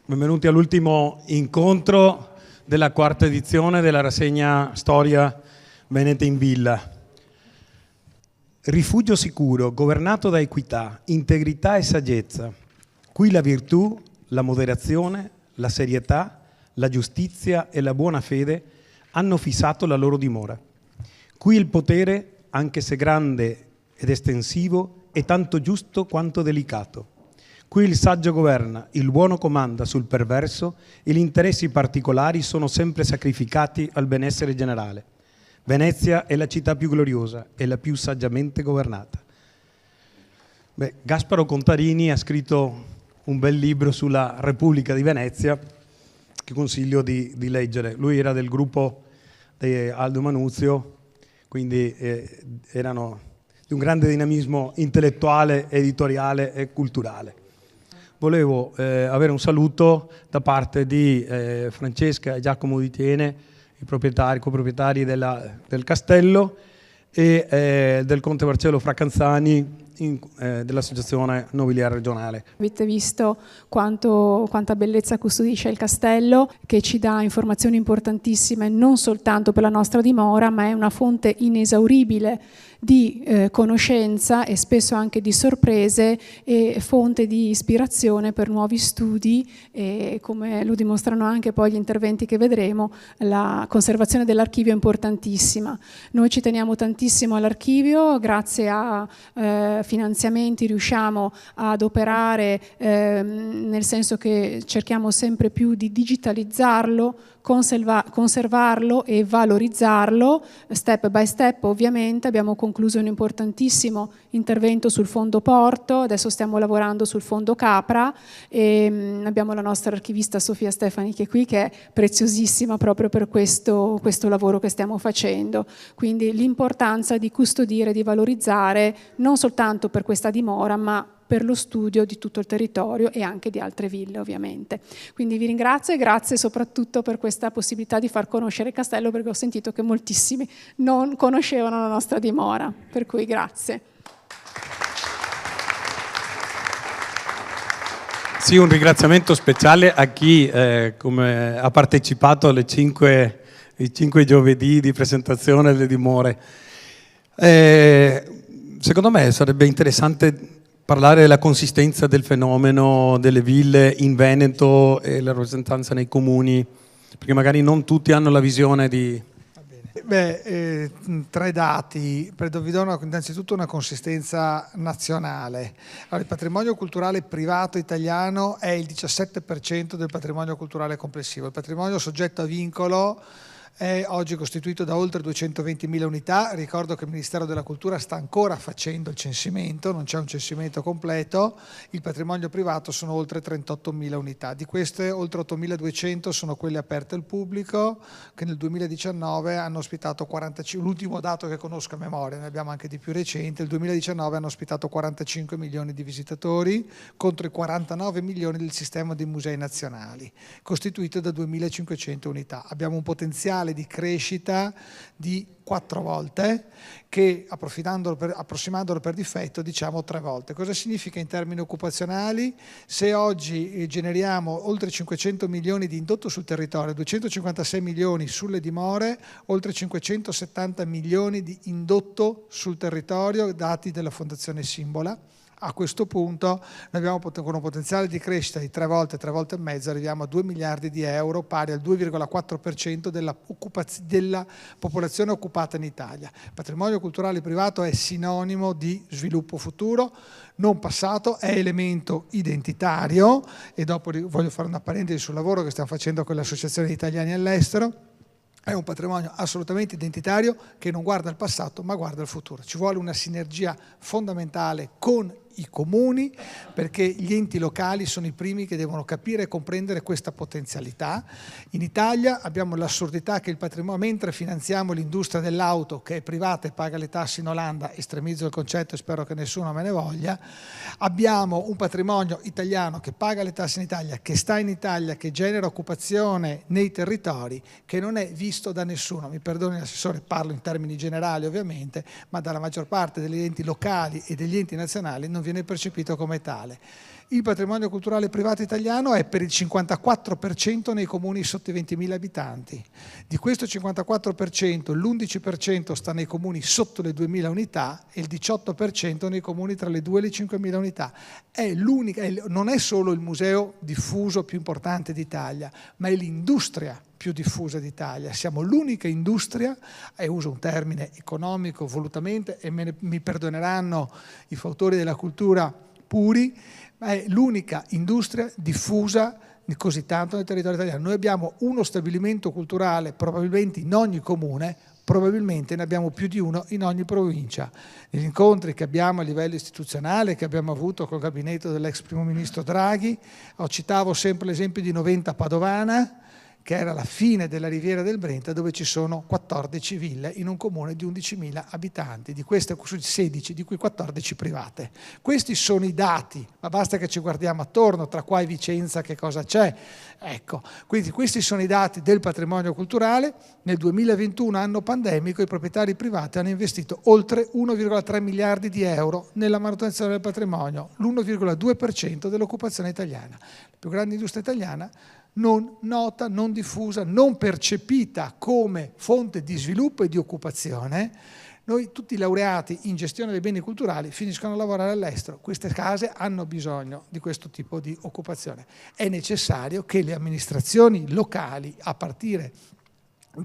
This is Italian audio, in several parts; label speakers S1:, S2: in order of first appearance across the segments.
S1: Benvenuti all'ultimo incontro della quarta edizione della rassegna Storia Veneta in Villa. Rifugio sicuro, governato da equità, integrità e saggezza. Qui la virtù, la moderazione, la serietà, la giustizia e la buona fede hanno fissato la loro dimora. Qui il potere, anche se grande ed estensivo, è tanto giusto quanto delicato. Qui il saggio governa, il buono comanda sul perverso e gli interessi particolari sono sempre sacrificati al benessere generale. Venezia è la città più gloriosa e la più saggiamente governata. Gasparo Contarini ha scritto un bel libro sulla Repubblica di Venezia che consiglio di leggere. Lui era del gruppo di Aldo Manuzio, quindi erano di un grande dinamismo intellettuale, editoriale e culturale. Volevo avere un saluto da parte di Francesca e Giacomo Di Tiene, i coproprietari del castello, e del conte Marcello Fracanzani dell'Associazione Nobiliare Regionale.
S2: Avete visto quanta bellezza custodisce il castello, che ci dà informazioni importantissime non soltanto per la nostra dimora, ma è una fonte inesauribile di conoscenza e spesso anche di sorprese e fonte di ispirazione per nuovi studi, e come lo dimostrano anche poi gli interventi che vedremo, la conservazione dell'archivio è importantissima. Noi ci teniamo tantissimo all'archivio, grazie a finanziamenti riusciamo ad operare nel senso che cerchiamo sempre più di digitalizzarlo, conservarlo e valorizzarlo step by step. Ovviamente abbiamo concluso un importantissimo intervento sul fondo Porto, adesso stiamo lavorando sul fondo Capra e abbiamo la nostra archivista Sofia Stefani che è qui, che è preziosissima proprio per questo lavoro che stiamo facendo. Quindi l'importanza di custodire, di valorizzare non soltanto per questa dimora, ma per lo studio di tutto il territorio e anche di altre ville ovviamente. Quindi vi ringrazio e grazie soprattutto per questa possibilità di far conoscere il castello, perché ho sentito che moltissimi non conoscevano la nostra dimora, per cui grazie.
S1: Sì, un ringraziamento speciale a chi come ha partecipato ai 5 giovedì di presentazione delle dimore. Secondo me sarebbe interessante parlare della consistenza del fenomeno delle ville in Veneto e la rappresentanza nei comuni, perché magari non tutti hanno la visione di...
S3: Tre dati, vi do innanzitutto una consistenza nazionale. Allora, il patrimonio culturale privato italiano è il 17% del patrimonio culturale complessivo. Il patrimonio soggetto a vincolo è oggi costituito da oltre 220.000 unità. Ricordo che il Ministero della Cultura sta ancora facendo il censimento, non c'è un censimento completo. Il patrimonio privato sono oltre 38.000 unità. Di queste oltre 8.200 sono quelle aperte al pubblico, che nel 2019 hanno ospitato 45, l'ultimo dato che conosco a memoria, ne abbiamo anche di più recente, il 2019 hanno ospitato 45 milioni di visitatori contro i 49 milioni del sistema dei musei nazionali, costituito da 2.500 unità. Abbiamo un potenziale di crescita di 4 volte, che approssimandolo per difetto diciamo 3 volte. Cosa significa in termini occupazionali? Se oggi generiamo oltre 500 milioni di indotto sul territorio, 256 milioni sulle dimore, oltre 570 milioni di indotto sul territorio, dati della Fondazione Simbola. A questo punto noi abbiamo con un potenziale di crescita di 3 volte e mezzo, arriviamo a 2 miliardi di euro, pari al 2,4% della popolazione occupata in Italia. Il patrimonio culturale privato è sinonimo di sviluppo futuro, non passato, è elemento identitario, e dopo voglio fare una parentesi sul lavoro che stiamo facendo con le associazioni italiane all'estero. È un patrimonio assolutamente identitario che non guarda al passato ma guarda al futuro. Ci vuole una sinergia fondamentale con i comuni, perché gli enti locali sono i primi che devono capire e comprendere questa potenzialità. In Italia abbiamo l'assurdità che il patrimonio, mentre finanziamo l'industria dell'auto che è privata e paga le tasse in Olanda, estremizzo il concetto e spero che nessuno me ne voglia, abbiamo un patrimonio italiano che paga le tasse in Italia, che sta in Italia, che genera occupazione nei territori, che non è visto da nessuno. Mi perdoni l'assessore, parlo in termini generali ovviamente, ma dalla maggior parte degli enti locali e degli enti nazionali non viene percepito come tale. Il patrimonio culturale privato italiano è per il 54% nei comuni sotto i 20.000 abitanti. Di questo 54%, l'11% sta nei comuni sotto le 2.000 unità e il 18% nei comuni tra le 2 e le 5.000 unità. È l'unica, non è solo il museo diffuso più importante d'Italia, ma è l'industria più diffusa d'Italia. Siamo l'unica industria, e uso un termine economico volutamente, e mi perdoneranno i fautori della cultura puri, ma è l'unica industria diffusa così tanto nel territorio italiano. Noi abbiamo uno stabilimento culturale probabilmente in ogni comune, probabilmente ne abbiamo più di uno in ogni provincia. Negli incontri che abbiamo a livello istituzionale, che abbiamo avuto col gabinetto dell'ex primo ministro Draghi, citavo sempre l'esempio di Noventa Padovana, che era la fine della Riviera del Brenta, dove ci sono 14 ville in un comune di 11.000 abitanti, di queste 16, di cui 14 private. Questi sono i dati, ma basta che ci guardiamo attorno, tra qua e Vicenza che cosa c'è. Ecco, quindi questi sono i dati del patrimonio culturale. Nel 2021, anno pandemico, i proprietari privati hanno investito oltre 1,3 miliardi di euro nella manutenzione del patrimonio, l'1,2% dell'occupazione italiana. La più grande industria italiana, non nota, non diffusa, non percepita come fonte di sviluppo e di occupazione. Noi tutti i laureati in gestione dei beni culturali finiscono a lavorare all'estero. Queste case hanno bisogno di questo tipo di occupazione. È necessario che le amministrazioni locali, a partire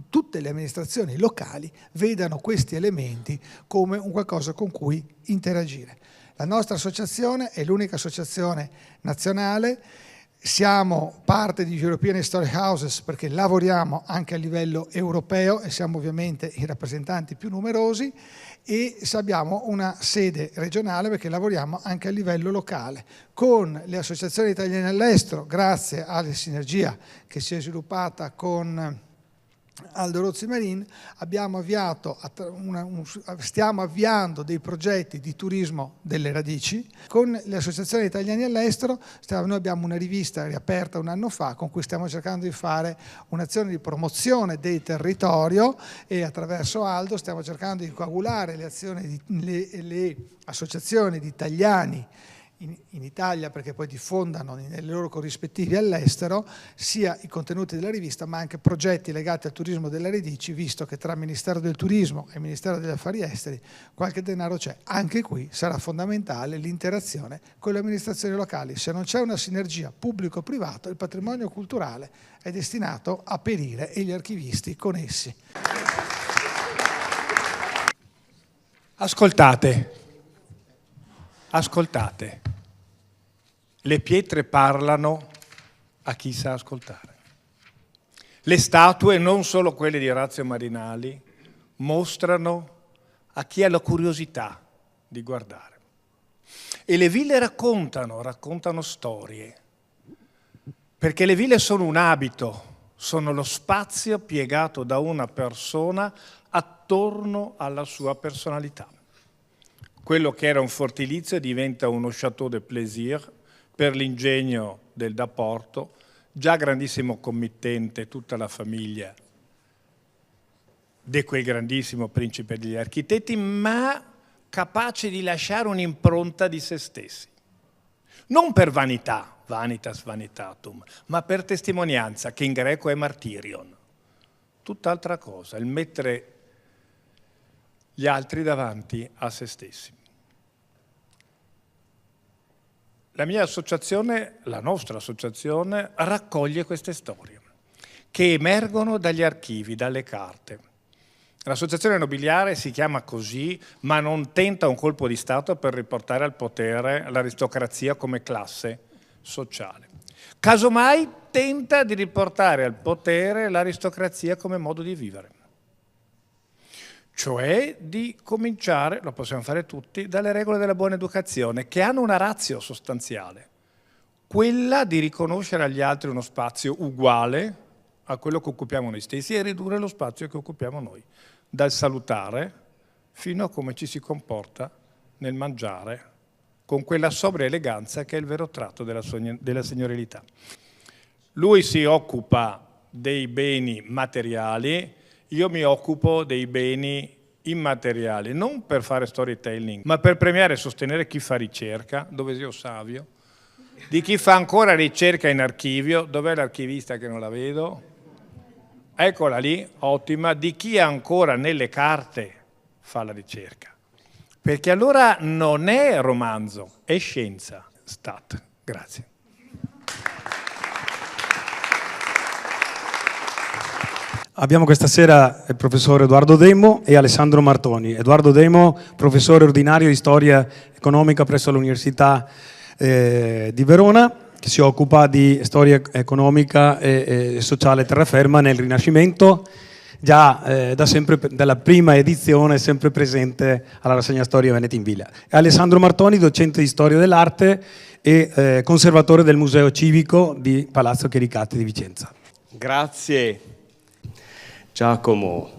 S3: tutte le amministrazioni locali, vedano questi elementi come un qualcosa con cui interagire. La nostra associazione è l'unica associazione nazionale. Siamo parte di European Historic Houses perché lavoriamo anche a livello europeo e siamo ovviamente i rappresentanti più numerosi, e abbiamo una sede regionale perché lavoriamo anche a livello locale. Con le associazioni italiane all'estero, grazie alla sinergia che si è sviluppata con Aldo Rozzi Marin, stiamo avviando dei progetti di turismo delle radici. Con le associazioni italiane all'estero noi abbiamo una rivista riaperta un anno fa con cui stiamo cercando di fare un'azione di promozione del territorio, e attraverso Aldo stiamo cercando di coagulare le associazioni di italiani in Italia, perché poi diffondano nei loro corrispettivi all'estero sia i contenuti della rivista ma anche progetti legati al turismo delle radici, visto che tra Ministero del Turismo e Ministero degli Affari Esteri qualche denaro c'è. Anche qui sarà fondamentale l'interazione con le amministrazioni locali. Se non c'è una sinergia pubblico-privato, il patrimonio culturale è destinato a perire, e gli archivisti con essi.
S4: Ascoltate, le pietre parlano a chi sa ascoltare. Le statue, non solo quelle di Orazio Marinali, mostrano a chi ha la curiosità di guardare. E le ville raccontano storie, perché le ville sono un abito, sono lo spazio piegato da una persona attorno alla sua personalità. Quello che era un fortilizio diventa uno château de plaisir per l'ingegno del Da Porto, già grandissimo committente, tutta la famiglia di quel grandissimo principe degli architetti, ma capace di lasciare un'impronta di se stessi. Non per vanità, vanitas vanitatum, ma per testimonianza, che in greco è martyrion. Tutt'altra cosa, il mettere gli altri davanti a se stessi. La mia associazione, la nostra associazione, raccoglie queste storie che emergono dagli archivi, dalle carte. L'associazione nobiliare si chiama così, ma non tenta un colpo di Stato per riportare al potere l'aristocrazia come classe sociale. Casomai tenta di riportare al potere l'aristocrazia come modo di vivere. Cioè di cominciare, lo possiamo fare tutti, dalle regole della buona educazione, che hanno una ratio sostanziale, quella di riconoscere agli altri uno spazio uguale a quello che occupiamo noi stessi e ridurre lo spazio che occupiamo noi, dal salutare fino a come ci si comporta nel mangiare, con quella sobria eleganza che è il vero tratto della signorilità. Lui si occupa dei beni materiali, io mi occupo dei beni immateriali, non per fare storytelling, ma per premiare e sostenere chi fa ricerca, dove io Savio, di chi fa ancora ricerca in archivio, dov'è l'archivista che non la vedo? Eccola lì, ottima, di chi ancora nelle carte fa la ricerca. Perché allora non è romanzo, è scienza. Stat. Grazie.
S1: Abbiamo questa sera il professor Edoardo Demo e Alessandro Martoni. Edoardo Demo, professore ordinario di storia economica presso l'Università di Verona, che si occupa di storia economica e sociale terraferma nel Rinascimento, già da sempre, dalla prima edizione, sempre presente alla rassegna Storia Veneta in Villa. E Alessandro Martoni, docente di storia dell'arte e conservatore del Museo Civico di Palazzo Chericati di Vicenza.
S5: Grazie. Giacomo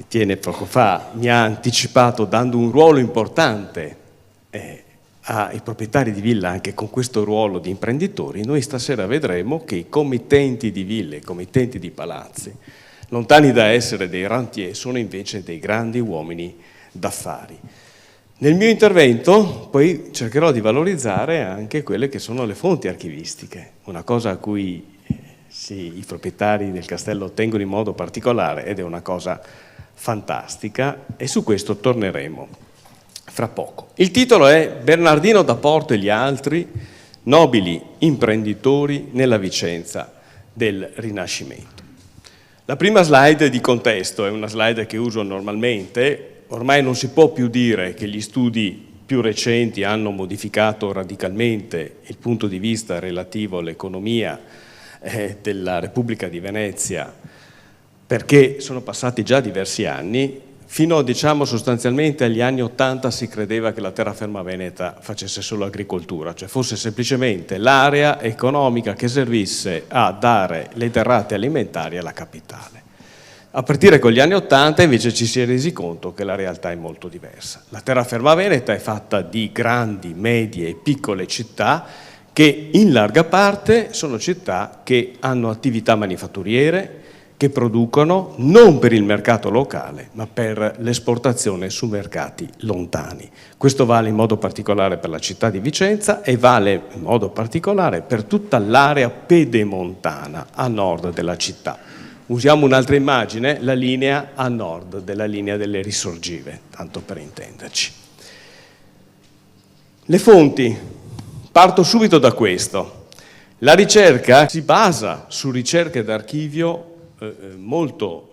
S5: Tiene poco fa mi ha anticipato dando un ruolo importante ai proprietari di villa anche con questo ruolo di imprenditori. Noi stasera vedremo che i committenti di ville, i committenti di palazzi, lontani da essere dei rentier, sono invece dei grandi uomini d'affari. Nel mio intervento poi cercherò di valorizzare anche quelle che sono le fonti archivistiche, una cosa a cui i proprietari del castello tengono in modo particolare ed è una cosa fantastica, e su questo torneremo fra poco. Il titolo è Bernardino da Porto e gli altri, nobili imprenditori nella Vicenza del Rinascimento. La prima slide di contesto è una slide che uso normalmente. Ormai non si può più dire che gli studi più recenti hanno modificato radicalmente il punto di vista relativo all'economia della Repubblica di Venezia, perché sono passati già diversi anni. Fino, diciamo, sostanzialmente agli anni '80 si credeva che la terraferma veneta facesse solo agricoltura, cioè fosse semplicemente l'area economica che servisse a dare le derrate alimentari alla capitale. A partire con gli anni '80 invece ci si è resi conto che la realtà è molto diversa. La terraferma veneta è fatta di grandi, medie e piccole città che in larga parte sono città che hanno attività manifatturiere, che producono non per il mercato locale, ma per l'esportazione su mercati lontani. Questo vale in modo particolare per la città di Vicenza e vale in modo particolare per tutta l'area pedemontana a nord della città. Usiamo un'altra immagine, la linea a nord della linea delle Risorgive, tanto per intenderci. Le fonti, parto subito da questo. La ricerca si basa su ricerche d'archivio molto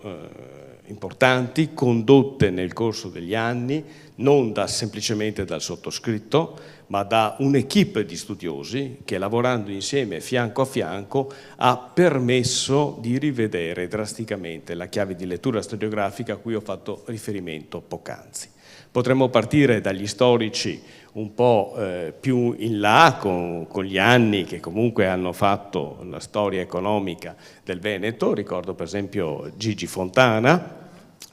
S5: importanti, condotte nel corso degli anni, non semplicemente dal sottoscritto, ma da un'equipe di studiosi che, lavorando insieme fianco a fianco, ha permesso di rivedere drasticamente la chiave di lettura storiografica a cui ho fatto riferimento poc'anzi. Potremmo partire dagli storici un po' più in là, con gli anni che comunque hanno fatto la storia economica del Veneto, ricordo per esempio Gigi Fontana,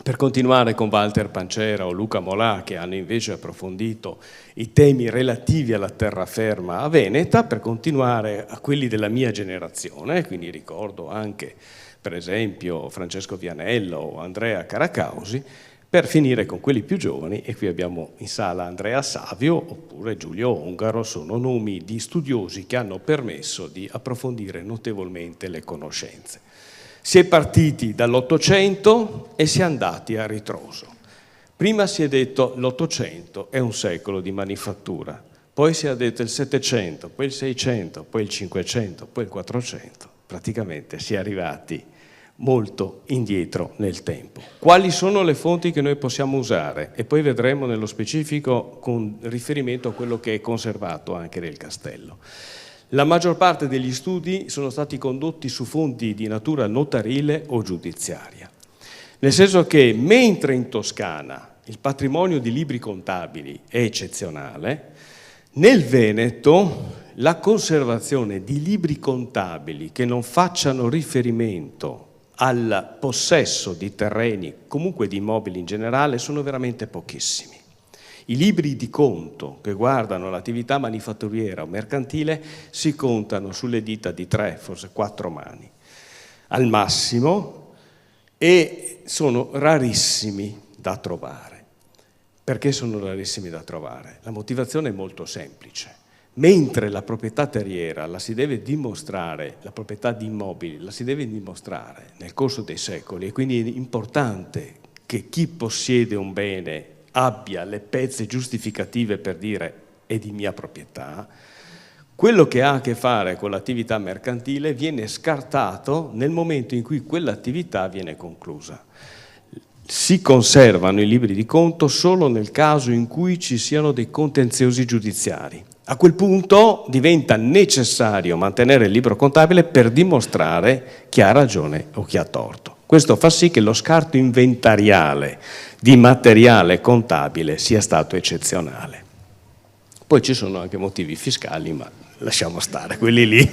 S5: per continuare con Walter Pancera o Luca Molà, che hanno invece approfondito i temi relativi alla terraferma a Veneta, per continuare a quelli della mia generazione, quindi ricordo anche per esempio Francesco Vianello o Andrea Caracausi, per finire con quelli più giovani, e qui abbiamo in sala Andrea Savio oppure Giulio Ongaro, sono nomi di studiosi che hanno permesso di approfondire notevolmente le conoscenze. Si è partiti dall'Ottocento e si è andati a ritroso. Prima si è detto l'Ottocento è un secolo di manifattura, poi si è detto il Settecento, poi il Seicento, poi il Cinquecento, poi il Quattrocento. Praticamente si è arrivati molto indietro nel tempo. Quali sono le fonti che noi possiamo usare? E poi vedremo nello specifico con riferimento a quello che è conservato anche nel castello. La maggior parte degli studi sono stati condotti su fonti di natura notarile o giudiziaria, nel senso che mentre in Toscana il patrimonio di libri contabili è eccezionale, nel Veneto la conservazione di libri contabili che non facciano riferimento al possesso di terreni, comunque di immobili in generale, sono veramente pochissimi. I libri di conto che guardano l'attività manifatturiera o mercantile si contano sulle dita di 3, forse 4 mani al massimo, e sono rarissimi da trovare. Perché sono rarissimi da trovare? La motivazione è molto semplice. Mentre la proprietà terriera la si deve dimostrare, la proprietà di immobili la si deve dimostrare nel corso dei secoli, e quindi è importante che chi possiede un bene abbia le pezze giustificative per dire è di mia proprietà, quello che ha a che fare con l'attività mercantile viene scartato nel momento in cui quell'attività viene conclusa. Si conservano i libri di conto solo nel caso in cui ci siano dei contenziosi giudiziari. A quel punto diventa necessario mantenere il libro contabile per dimostrare chi ha ragione o chi ha torto. Questo fa sì che lo scarto inventariale di materiale contabile sia stato eccezionale. Poi ci sono anche motivi fiscali, ma lasciamo stare, quelli lì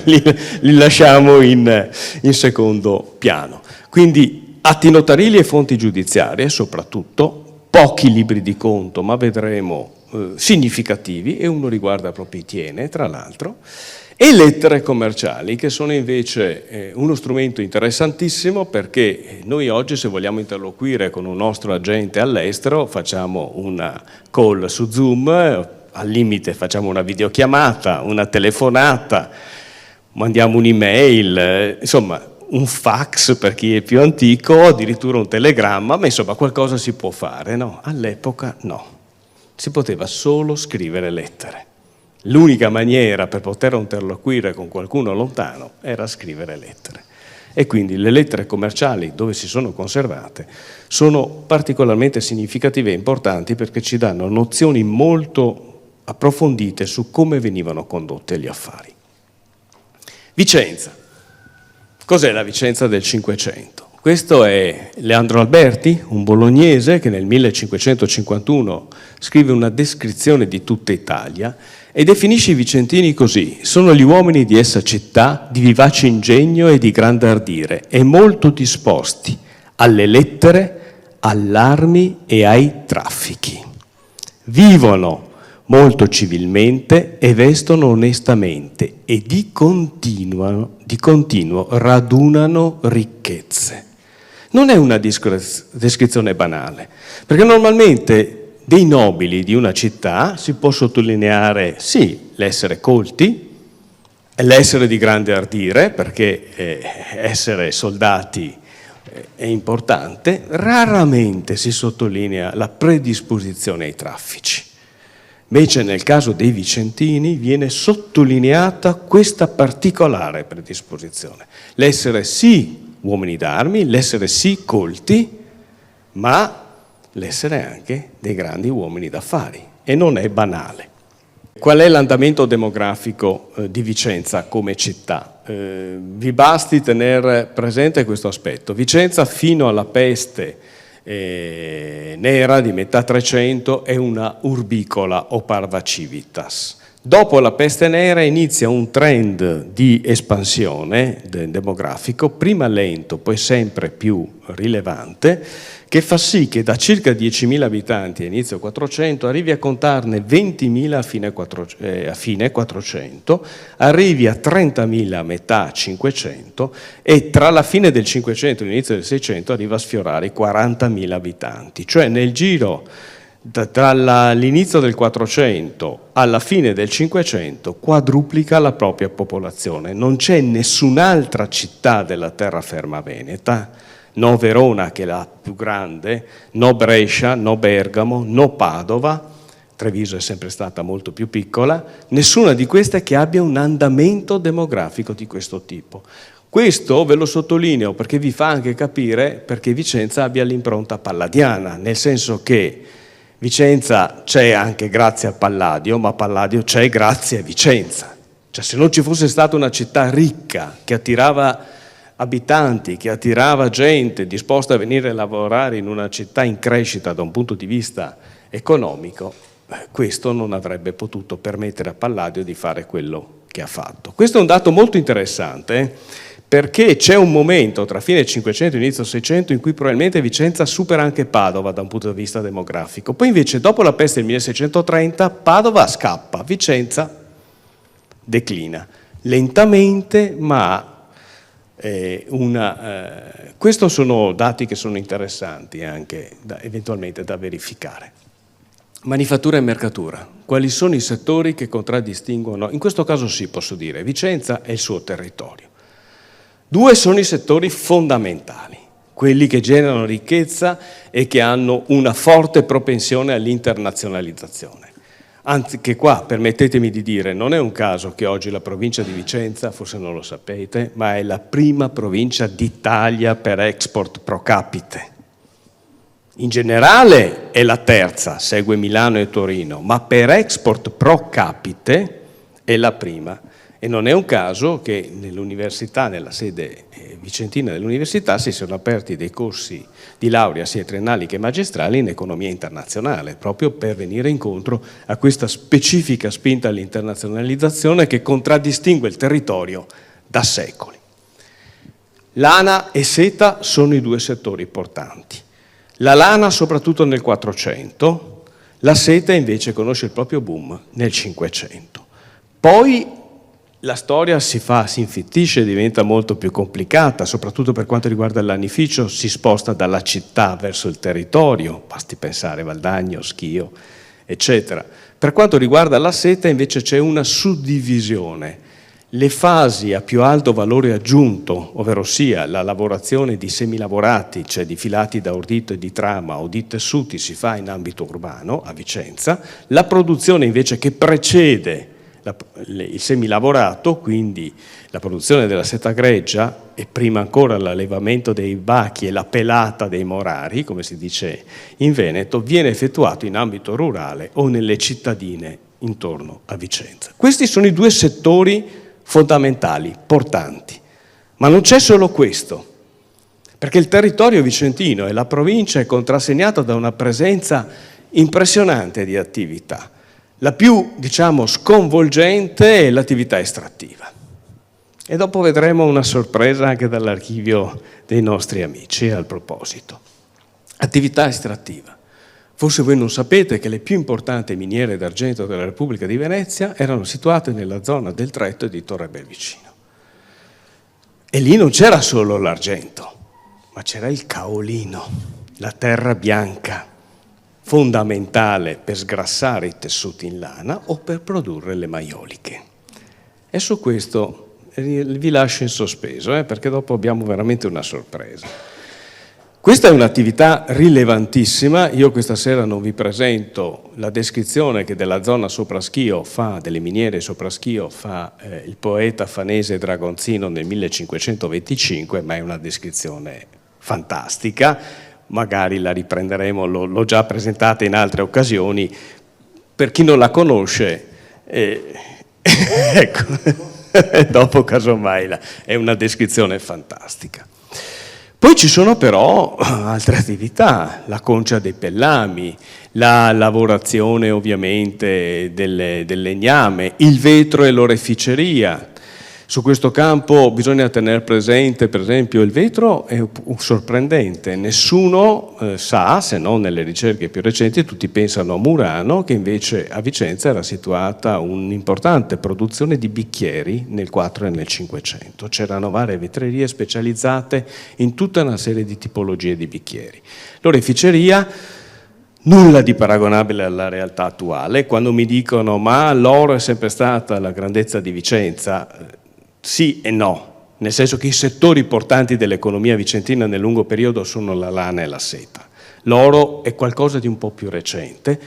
S5: li lasciamo in secondo piano. Quindi atti notarili e fonti giudiziarie, soprattutto, pochi libri di conto, ma vedremo significativi, e uno riguarda proprio i Tiene, tra l'altro, e lettere commerciali, che sono invece uno strumento interessantissimo, perché noi oggi, se vogliamo interloquire con un nostro agente all'estero, facciamo una call su Zoom, al limite facciamo una videochiamata, una telefonata, mandiamo un'email, insomma un fax per chi è più antico, addirittura un telegramma, ma insomma qualcosa si può fare, no? All'epoca no, si poteva solo scrivere lettere. L'unica maniera per poter interloquire con qualcuno lontano era scrivere lettere. E quindi le lettere commerciali, dove si sono conservate, sono particolarmente significative e importanti, perché ci danno nozioni molto approfondite su come venivano condotte gli affari. Vicenza. Cos'è la Vicenza del Cinquecento? Questo è Leandro Alberti, un bolognese che nel 1551 scrive una descrizione di tutta Italia e definisce i vicentini così: sono gli uomini di essa città, di vivace ingegno e di grande ardire, e molto disposti alle lettere, all'armi e ai traffichi. Vivono molto civilmente e vestono onestamente, e di continuo radunano ricchezze. Non è una descrizione banale, perché normalmente dei nobili di una città si può sottolineare sì l'essere colti, l'essere di grande ardire, perché essere soldati è importante, raramente si sottolinea la predisposizione ai traffici. Invece nel caso dei vicentini viene sottolineata questa particolare predisposizione, l'essere sì uomini d'armi, l'essere sì colti, ma l'essere anche dei grandi uomini d'affari, e non è banale. Qual è l'andamento demografico di Vicenza come città? Vi basti tenere presente questo aspetto. Vicenza fino alla peste nera di metà 300 è una urbicola o parva civitas. Dopo la peste nera inizia un trend di espansione demografico, prima lento, poi sempre più rilevante, che fa sì che da circa 10.000 abitanti a inizio 400 arrivi a contarne 20.000 a fine 400, arrivi a 30.000 a metà 500, e tra la fine del 500 e l'inizio del 600 arriva a sfiorare i 40.000 abitanti. Cioè nel giro dall'inizio del 400 alla fine del 500 quadruplica la propria popolazione. Non c'è nessun'altra città della terraferma veneta, no Verona che è la più grande, no Brescia, no Bergamo, no Padova, Treviso è sempre stata molto più piccola, nessuna di queste che abbia un andamento demografico di questo tipo. Questo ve lo sottolineo perché vi fa anche capire perché Vicenza abbia l'impronta palladiana, nel senso che Vicenza c'è anche grazie a Palladio, ma Palladio c'è grazie a Vicenza. Cioè, se non ci fosse stata una città ricca che attirava abitanti, che attirava gente disposta a venire a lavorare in una città in crescita da un punto di vista economico, questo non avrebbe potuto permettere a Palladio di fare quello che ha fatto. Questo è un dato molto interessante, perché c'è un momento tra fine 500 e inizio 600 in cui probabilmente Vicenza supera anche Padova da un punto di vista demografico. Poi invece dopo la peste del 1630 Padova scappa, Vicenza declina lentamente, ma Questi sono dati che sono interessanti anche eventualmente da verificare. Manifattura e mercatura. Quali sono i settori che contraddistinguono? In questo caso sì, posso dire, Vicenza e il suo territorio. 2 sono i settori fondamentali, quelli che generano ricchezza e che hanno una forte propensione all'internazionalizzazione. Anzi, che qua, permettetemi di dire, non è un caso che oggi la provincia di Vicenza, forse non lo sapete, ma è la prima provincia d'Italia per export pro capite. In generale è la terza, segue Milano e Torino, ma per export pro capite è la prima. E non è un caso che nell'università, nella sede vicentina dell'università, si sono aperti dei corsi di laurea sia triennali che magistrali in economia internazionale, proprio per venire incontro a questa specifica spinta all'internazionalizzazione che contraddistingue il territorio da secoli. Lana e seta sono i 2 settori portanti. La lana soprattutto nel 400, la seta invece conosce il proprio boom nel 500. Poi la storia si infittisce, diventa molto più complicata, soprattutto per quanto riguarda il lanificio, si sposta dalla città verso il territorio, basti pensare Valdagno, Schio, eccetera. Per quanto riguarda la seta invece c'è una suddivisione. Le fasi a più alto valore aggiunto, ovvero sia la lavorazione di semilavorati, cioè di filati da ordito e di trama o di tessuti, si fa in ambito urbano, a Vicenza. La produzione invece che precede il semilavorato, quindi la produzione della seta greggia e prima ancora l'allevamento dei bachi e la pelata dei morari, come si dice in Veneto, viene effettuato in ambito rurale o nelle cittadine intorno a Vicenza. Questi sono i 2 settori fondamentali, portanti. Ma non c'è solo questo, perché il territorio vicentino e la provincia è contrassegnata da una presenza impressionante di attività. La più, sconvolgente è l'attività estrattiva. E dopo vedremo una sorpresa anche dall'archivio dei nostri amici al proposito. Attività estrattiva. Forse voi non sapete che le più importanti miniere d'argento della Repubblica di Venezia erano situate nella zona del Tretto e di Torre Belvicino. E lì non c'era solo l'argento, ma c'era il caolino, la terra bianca, fondamentale per sgrassare i tessuti in lana o per produrre le maioliche. E su questo vi lascio in sospeso, perché dopo abbiamo veramente una sorpresa. Questa è un'attività rilevantissima. Io questa sera non vi presento la descrizione che della zona Sopraschio delle miniere Sopraschio fa il poeta fanese Dragonzino nel 1525, ma è una descrizione fantastica. Magari la riprenderemo, l'ho già presentata in altre occasioni. Per chi non la conosce, ecco, dopo casomai è una descrizione fantastica. Poi ci sono però altre attività, la concia dei pellami, la lavorazione ovviamente del legname, il vetro e l'oreficeria. Su questo campo bisogna tenere presente, per esempio, il vetro è sorprendente. Nessuno sa, se non nelle ricerche più recenti, tutti pensano a Murano, che invece a Vicenza era situata un'importante produzione di bicchieri nel 4 e nel 500. C'erano varie vetrerie specializzate in tutta una serie di tipologie di bicchieri. L'oreficeria, nulla di paragonabile alla realtà attuale. Quando mi dicono ma l'oro è sempre stata la grandezza di Vicenza, sì e no, nel senso che i settori portanti dell'economia vicentina nel lungo periodo sono la lana e la seta. L'oro è qualcosa di un po' più recente,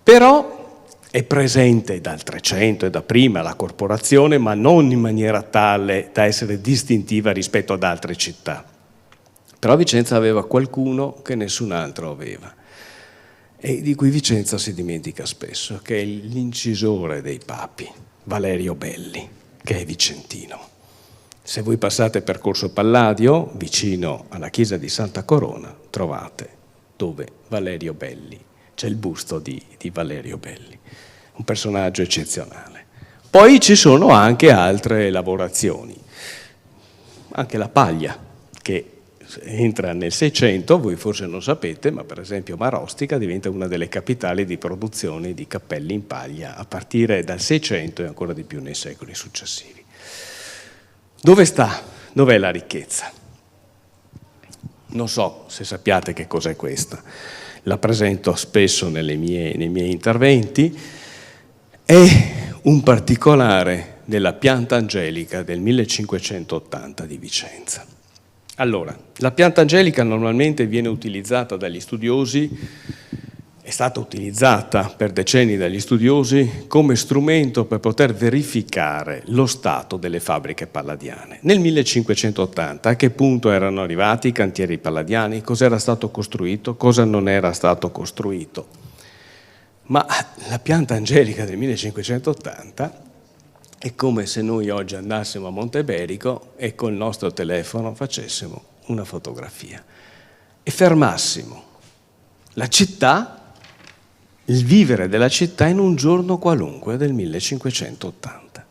S5: però è presente dal 300 e da prima la corporazione, ma non in maniera tale da essere distintiva rispetto ad altre città. Però Vicenza aveva qualcuno che nessun altro aveva, e di cui Vicenza si dimentica spesso, che è l'incisore dei papi, Valerio Belli, che è vicentino. Se voi passate per Corso Palladio, vicino alla chiesa di Santa Corona, trovate dove Valerio Belli, c'è il busto di Valerio Belli, un personaggio eccezionale. Poi ci sono anche altre lavorazioni, anche la paglia, che entra nel 600, voi forse non sapete, ma per esempio Marostica diventa una delle capitali di produzione di cappelli in paglia a partire dal 600 e ancora di più nei secoli successivi. Dove sta Dov'è la ricchezza? Non so se sappiate che cos'è questa, la presento spesso nei miei interventi. È un particolare della pianta angelica del 1580 di Vicenza. Allora, la pianta angelica normalmente viene utilizzata dagli studiosi, è stata utilizzata per decenni dagli studiosi come strumento per poter verificare lo stato delle fabbriche palladiane. Nel 1580 a che punto erano arrivati i cantieri palladiani, cosa era stato costruito, cosa non era stato costruito. Ma la pianta angelica del 1580 è come se noi oggi andassimo a Monteberico e col nostro telefono facessimo una fotografia e fermassimo la città, il vivere della città in un giorno qualunque del 1580.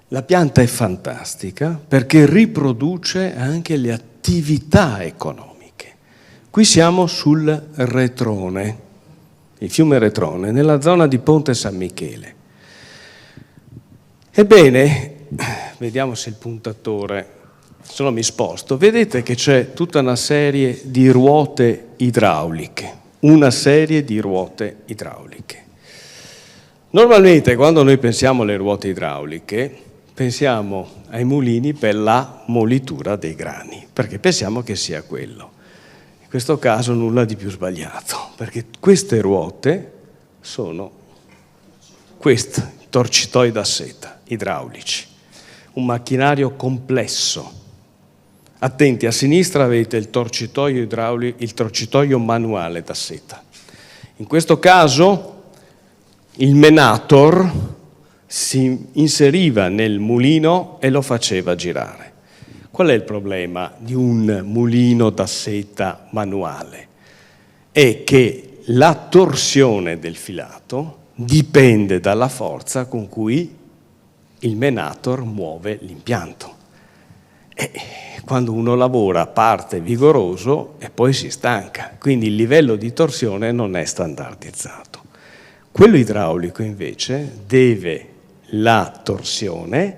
S5: La pianta è fantastica perché riproduce anche le attività economiche. Qui siamo sul Retrone, il fiume Retrone, nella zona di Ponte San Michele. Ebbene, vediamo se il puntatore, se no mi sposto, vedete che c'è tutta una serie di ruote idrauliche, Normalmente quando noi pensiamo alle ruote idrauliche, pensiamo ai mulini per la molitura dei grani, perché pensiamo che sia quello. In questo caso nulla di più sbagliato, perché queste ruote sono questi torcitoi da seta idraulici, un macchinario complesso. Attenti, a sinistra avete il torcitoio idraulico, il torcitoio manuale da seta. In questo caso il menator si inseriva nel mulino e lo faceva girare. Qual è il problema di un mulino da seta manuale? È che la torsione del filato dipende dalla forza con cui il menator muove l'impianto. E quando uno lavora parte vigoroso e poi si stanca, quindi il livello di torsione non è standardizzato. Quello idraulico invece deve la torsione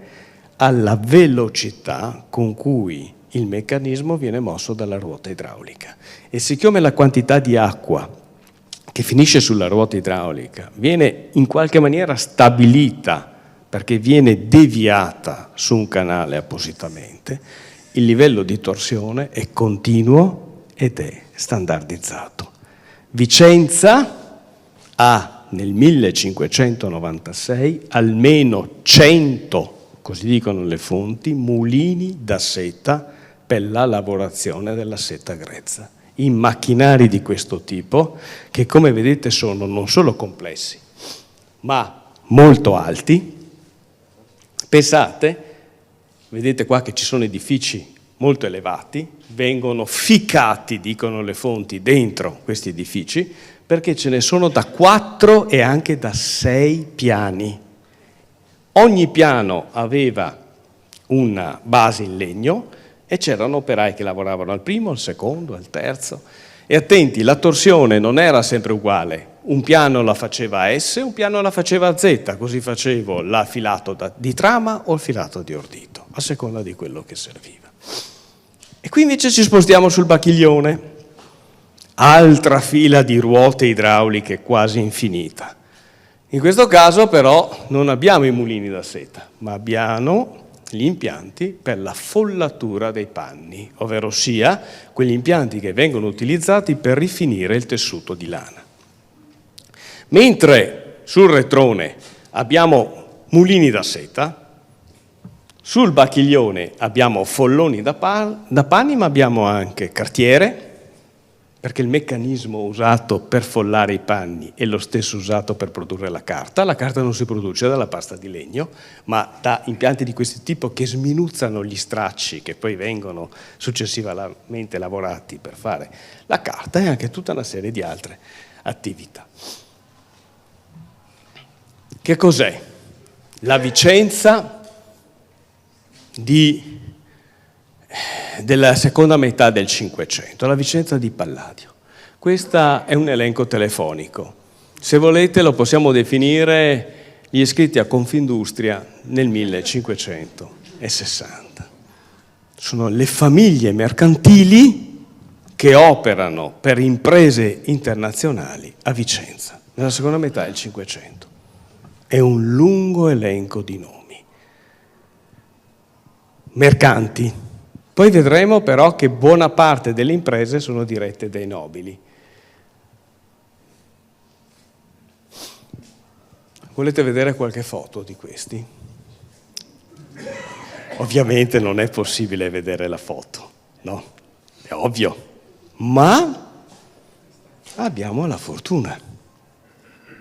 S5: alla velocità con cui il meccanismo viene mosso dalla ruota idraulica. E siccome la quantità di acqua che finisce sulla ruota idraulica viene in qualche maniera stabilita perché viene deviata su un canale appositamente, il livello di torsione è continuo ed è standardizzato. Vicenza ha nel 1596 almeno 100, così dicono le fonti, mulini da seta per la lavorazione della seta grezza, in macchinari di questo tipo che, come vedete, sono non solo complessi ma molto alti. Pensate, vedete qua che ci sono edifici molto elevati, vengono ficcati, dicono le fonti, dentro questi edifici perché ce ne sono da 4 e anche da 6 piani. Ogni piano aveva una base in legno e c'erano operai che lavoravano al primo, al secondo, al terzo. E attenti, la torsione non era sempre uguale. Un piano la faceva a S, un piano la faceva a Z, così facevo la filato di trama o il filato di ordito, a seconda di quello che serviva. E qui invece ci spostiamo sul bacchiglione, altra fila di ruote idrauliche quasi infinita. In questo caso però non abbiamo i mulini da seta, ma abbiamo gli impianti per la follatura dei panni, ovvero sia quegli impianti che vengono utilizzati per rifinire il tessuto di lana. Mentre sul retrone abbiamo mulini da seta, sul bacchiglione abbiamo folloni da panni, ma abbiamo anche cartiere, perché il meccanismo usato per follare i panni è lo stesso usato per produrre la carta. La carta non si produce dalla pasta di legno, ma da impianti di questo tipo che sminuzzano gli stracci che poi vengono successivamente lavorati per fare la carta e anche tutta una serie di altre attività. Che cos'è? La Vicenza della seconda metà del Cinquecento, la Vicenza di Palladio. Questo è un elenco telefonico. Se volete lo possiamo definire gli iscritti a Confindustria nel 1560. sono le famiglie mercantili che operano per imprese internazionali a Vicenza, nella seconda metà del Cinquecento. È un lungo elenco di nomi. Mercanti. Poi vedremo però che buona parte delle imprese sono dirette dai nobili. Volete vedere qualche foto di questi? Ovviamente non è possibile vedere la foto, no? È ovvio. Ma abbiamo la fortuna.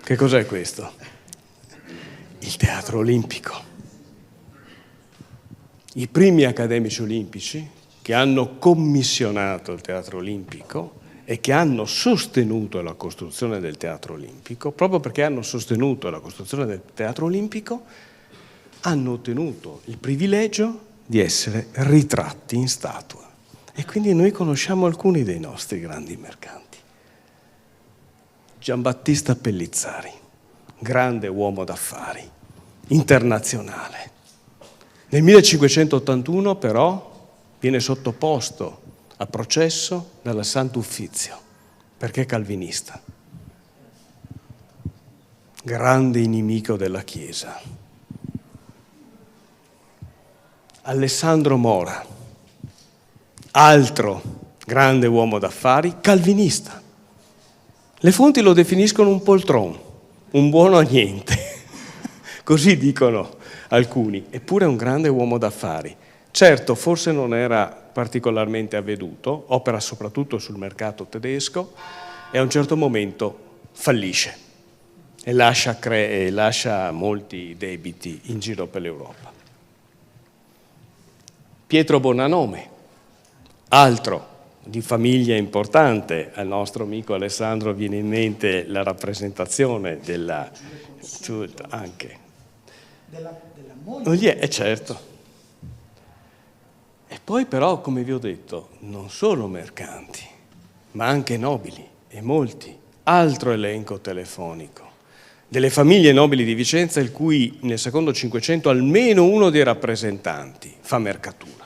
S5: Che cos'è questo? Il Teatro Olimpico. I primi accademici olimpici che hanno commissionato il Teatro Olimpico e che hanno sostenuto la costruzione del Teatro Olimpico, proprio perché hanno sostenuto la costruzione del Teatro Olimpico, hanno ottenuto il privilegio di essere ritratti in statua. E quindi noi conosciamo alcuni dei nostri grandi mercanti. Giambattista Pellizzari, grande uomo d'affari, internazionale. Nel 1581 però viene sottoposto a processo dalla Sant'Uffizio, perché è calvinista. Grande inimico della Chiesa. Alessandro Mora, altro grande uomo d'affari, calvinista. Le fonti lo definiscono un poltron, un buono a niente, così dicono alcuni, eppure è un grande uomo d'affari. Certo, forse non era particolarmente avveduto, opera soprattutto sul mercato tedesco e a un certo momento fallisce e lascia molti debiti in giro per l'Europa. Pietro Bonanome, altro di famiglia importante, al nostro amico Alessandro viene in mente la rappresentazione della anche della moglie, certo. E poi però, come vi ho detto, non solo mercanti, ma anche nobili, e molti. Altro elenco telefonico delle famiglie nobili di Vicenza, il cui nel secondo Cinquecento almeno uno dei rappresentanti fa mercatura.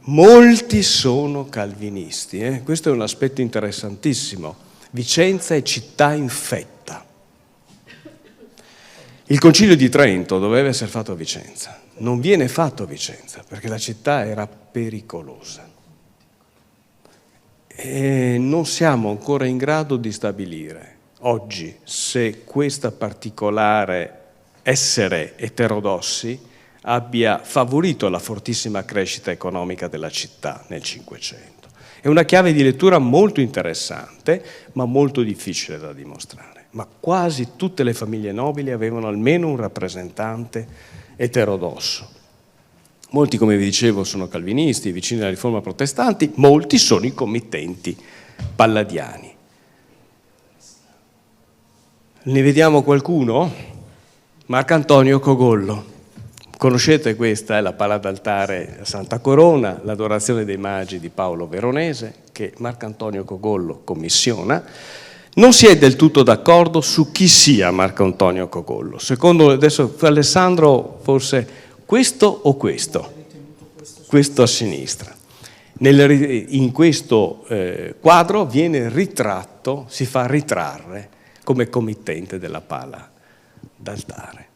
S5: Molti sono calvinisti, questo è un aspetto interessantissimo. Vicenza è città infetta. Il Concilio di Trento doveva essere fatto a Vicenza. Non viene fatto a Vicenza perché la città era pericolosa e non siamo ancora in grado di stabilire oggi se questa particolare essere eterodossi abbia favorito la fortissima crescita economica della città nel Cinquecento. È una chiave di lettura molto interessante ma molto difficile da dimostrare, ma quasi tutte le famiglie nobili avevano almeno un rappresentante eterodosso. Molti, come vi dicevo, sono calvinisti, vicini alla riforma protestanti, molti sono i committenti palladiani. Ne vediamo qualcuno? Marcantonio Cogollo. Conoscete questa, è la pala d'altare a Santa Corona, l'adorazione dei magi di Paolo Veronese, che Marcantonio Cogollo commissiona. Non si è del tutto d'accordo su chi sia Marcantonio Cogollo. Secondo adesso Alessandro, forse questo o questo? Questo a sinistra. In questo quadro viene ritratto, si fa ritrarre come committente della pala d'altare.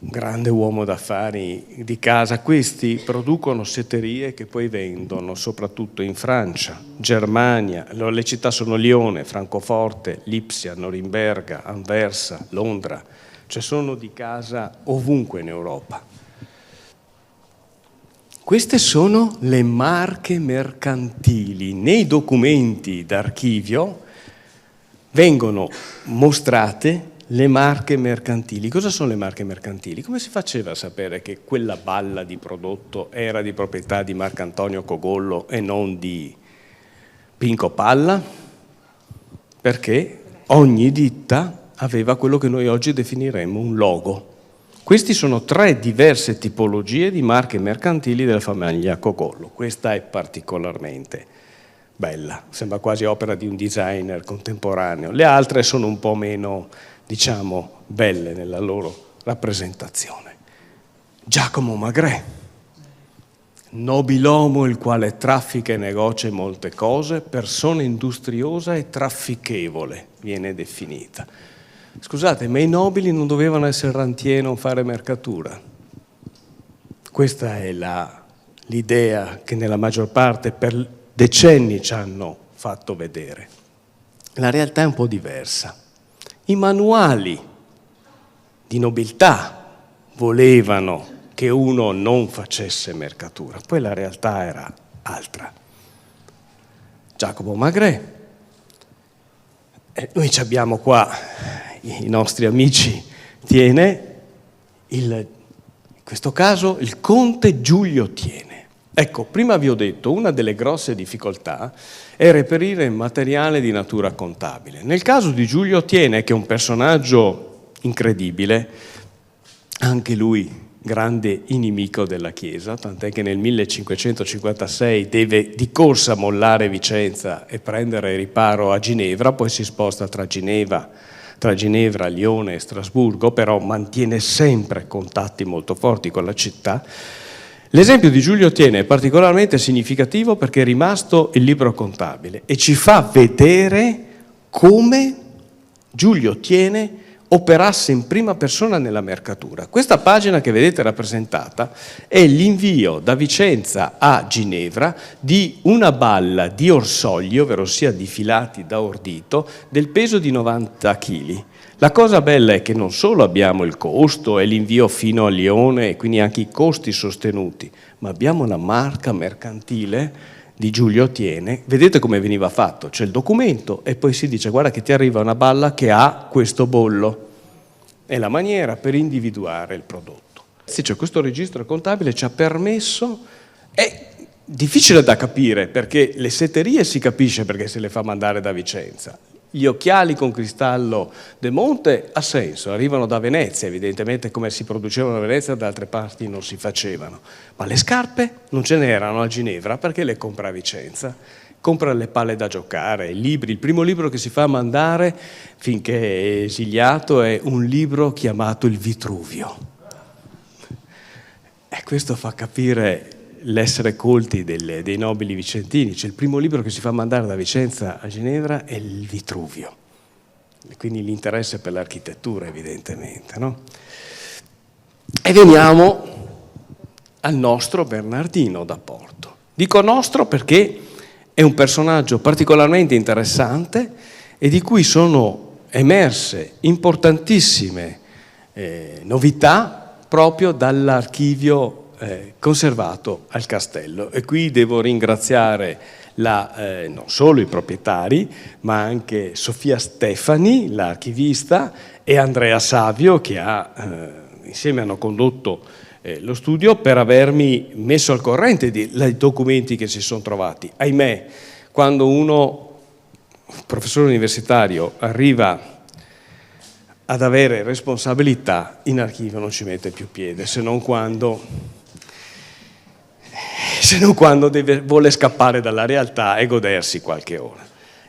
S5: Un grande uomo d'affari di casa. Questi producono setterie che poi vendono soprattutto in Francia, Germania. Le città sono Lione, Francoforte, Lipsia, Norimberga, Anversa, Londra. Cioè sono di casa ovunque in Europa. Queste sono le marche mercantili. Nei documenti d'archivio vengono mostrate le marche mercantili. Cosa sono le marche mercantili? Come si faceva a sapere che quella balla di prodotto era di proprietà di Marcantonio Cogollo e non di Pinco Palla? Perché ogni ditta aveva quello che noi oggi definiremmo un logo. Questi sono 3 diverse tipologie di marche mercantili della famiglia Cogollo. Questa è particolarmente bella, sembra quasi opera di un designer contemporaneo. Le altre sono un po' meno, diciamo, belle nella loro rappresentazione. Giacomo Magrè, nobilomo il quale traffica e negocia molte cose, persona industriosa e traffichevole viene definita. Scusate, ma i nobili non dovevano essere rentieri e non fare mercatura? Questa è l'idea che nella maggior parte per decenni ci hanno fatto vedere. La realtà è un po' diversa. I manuali di nobiltà volevano che uno non facesse mercatura, poi la realtà era altra. Jacopo Maigret, noi abbiamo qua i nostri amici Tiene, in questo caso il conte Giulio Tiene. Ecco, prima vi ho detto, una delle grosse difficoltà è reperire materiale di natura contabile. Nel caso di Giulio Tiene, che è un personaggio incredibile, anche lui grande inimico della Chiesa, tant'è che nel 1556 deve di corsa mollare Vicenza e prendere riparo a Ginevra, poi si sposta tra Ginevra, Lione e Strasburgo, però mantiene sempre contatti molto forti con la città. L'esempio di Giulio Tiene è particolarmente significativo perché è rimasto il libro contabile e ci fa vedere come Giulio Tiene operasse in prima persona nella mercatura. Questa pagina che vedete rappresentata è l'invio da Vicenza a Ginevra di una balla di orsolli, ovvero sia di filati da ordito, del peso di 90 kg. La cosa bella è che non solo abbiamo il costo e l'invio fino a Lione e quindi anche i costi sostenuti, ma abbiamo la marca mercantile di Giulio Tiene. Vedete come veniva fatto? C'è il documento e poi si dice guarda che ti arriva una balla che ha questo bollo. È la maniera per individuare il prodotto. Cioè, questo registro contabile ci ha permesso, è difficile da capire perché le setterie si capisce perché se le fa mandare da Vicenza. Gli occhiali con cristallo de Monte ha senso, arrivano da Venezia, evidentemente come si producevano a Venezia da altre parti non si facevano, ma le scarpe non ce n'erano a Ginevra perché le compra a Vicenza, compra le palle da giocare, i libri. Il primo libro che si fa mandare finché è esiliato è un libro chiamato Il Vitruvio e questo fa capire l'essere colti dei nobili vicentini. Cioè, il primo libro che si fa mandare da Vicenza a Ginevra è Il Vitruvio, e quindi l'interesse per l'architettura evidentemente, no? E veniamo al nostro Bernardino da Porto. Dico nostro perché è un personaggio particolarmente interessante e di cui sono emerse importantissime novità proprio dall'archivio conservato al castello, e qui devo ringraziare non solo i proprietari ma anche Sofia Stefani, l'archivista, e Andrea Savio che insieme hanno condotto lo studio per avermi messo al corrente dei documenti che si sono trovati. Ahimè, quando uno, professore universitario, arriva ad avere responsabilità, in archivio non ci mette più piede, se non quando vuole scappare dalla realtà e godersi qualche ora.